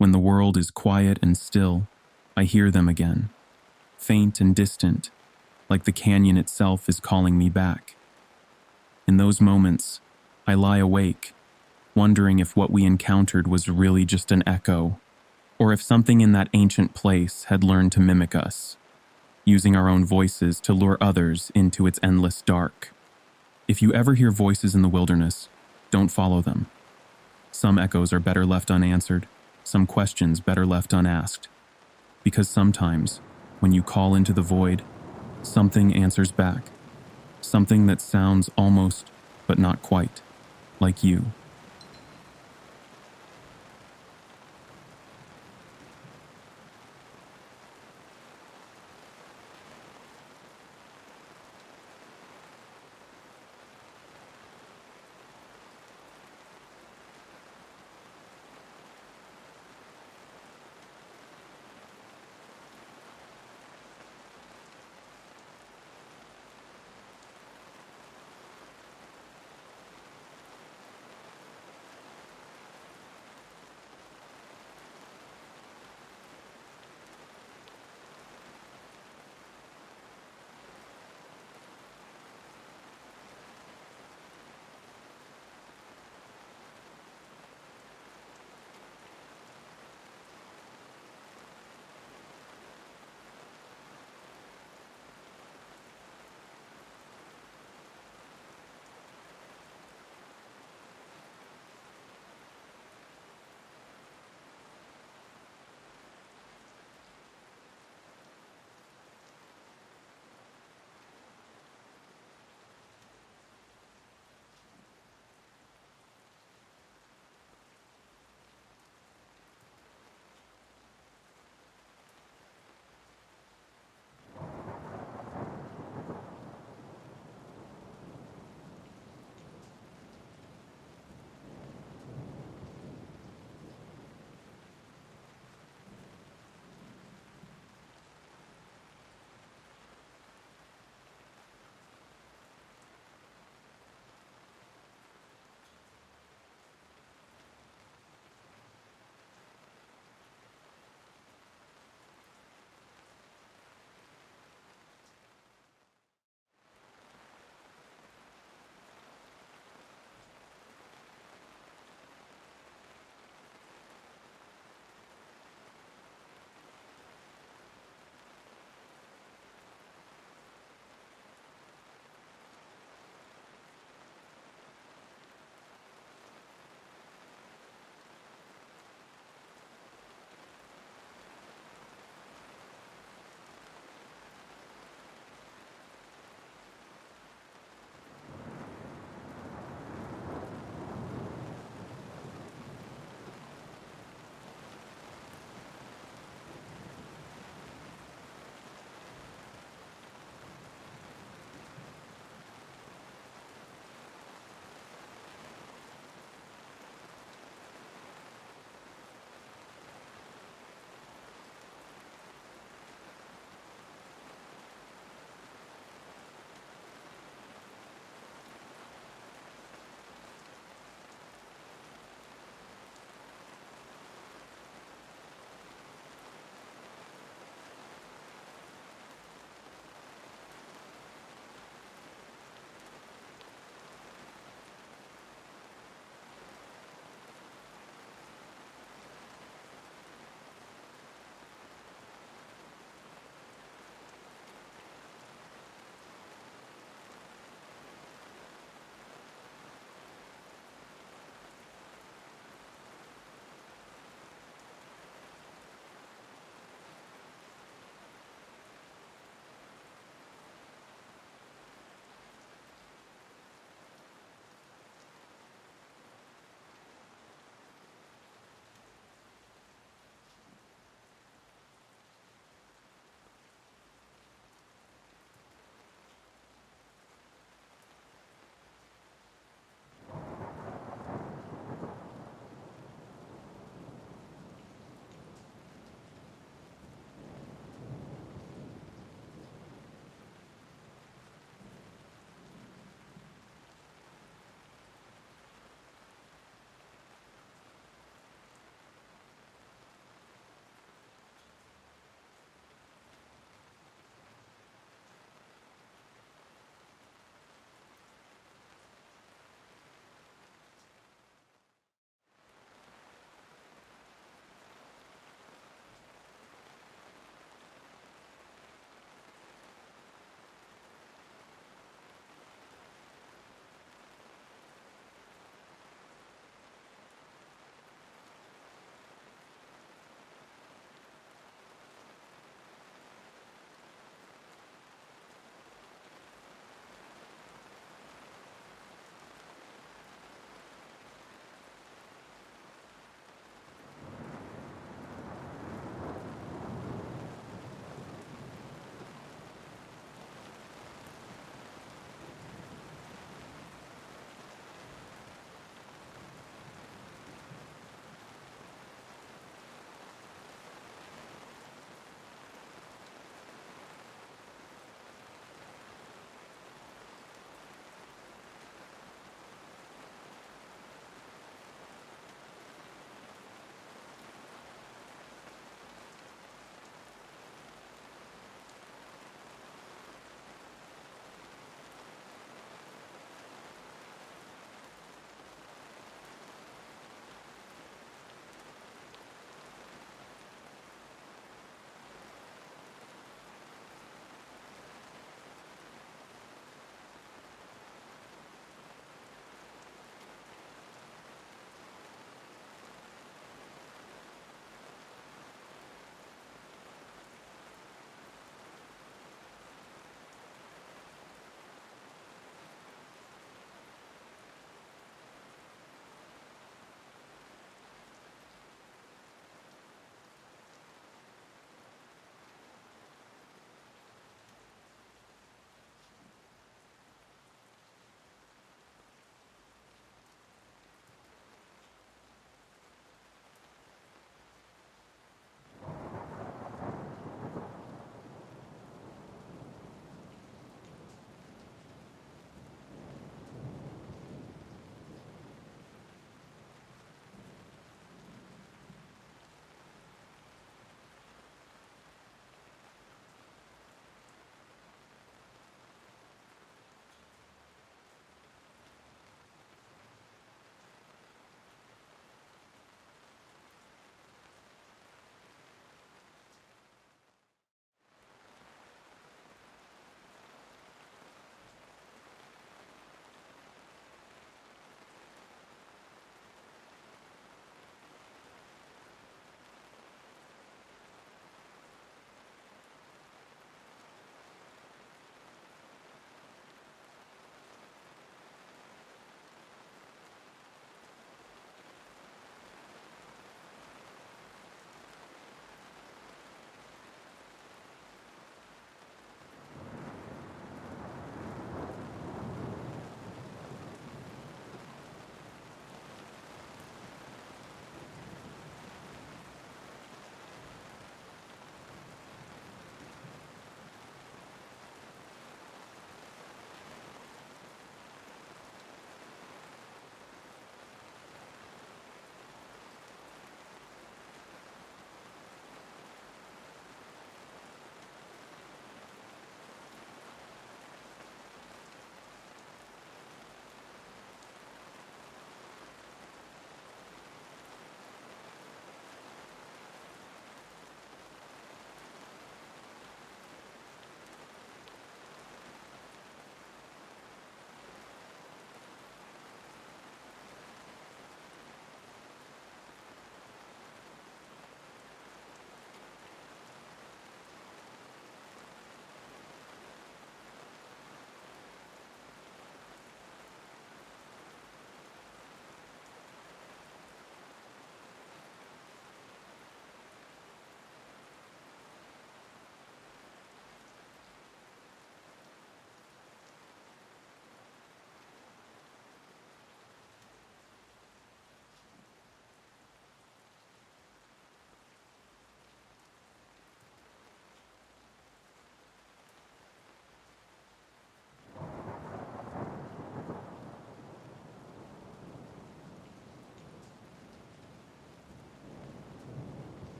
when the world is quiet and still, I hear them again, faint and distant, like the canyon itself is calling me back. In those moments, I lie awake, wondering if what we encountered was really just an echo, or if something in that ancient place had learned to mimic us, using our own voices to lure others into its endless dark. If you ever hear voices in the wilderness, don't follow them. Some echoes are better left unanswered, some questions better left unasked. Because sometimes, when you call into the void, something answers back. Something that sounds almost, but not quite, like you.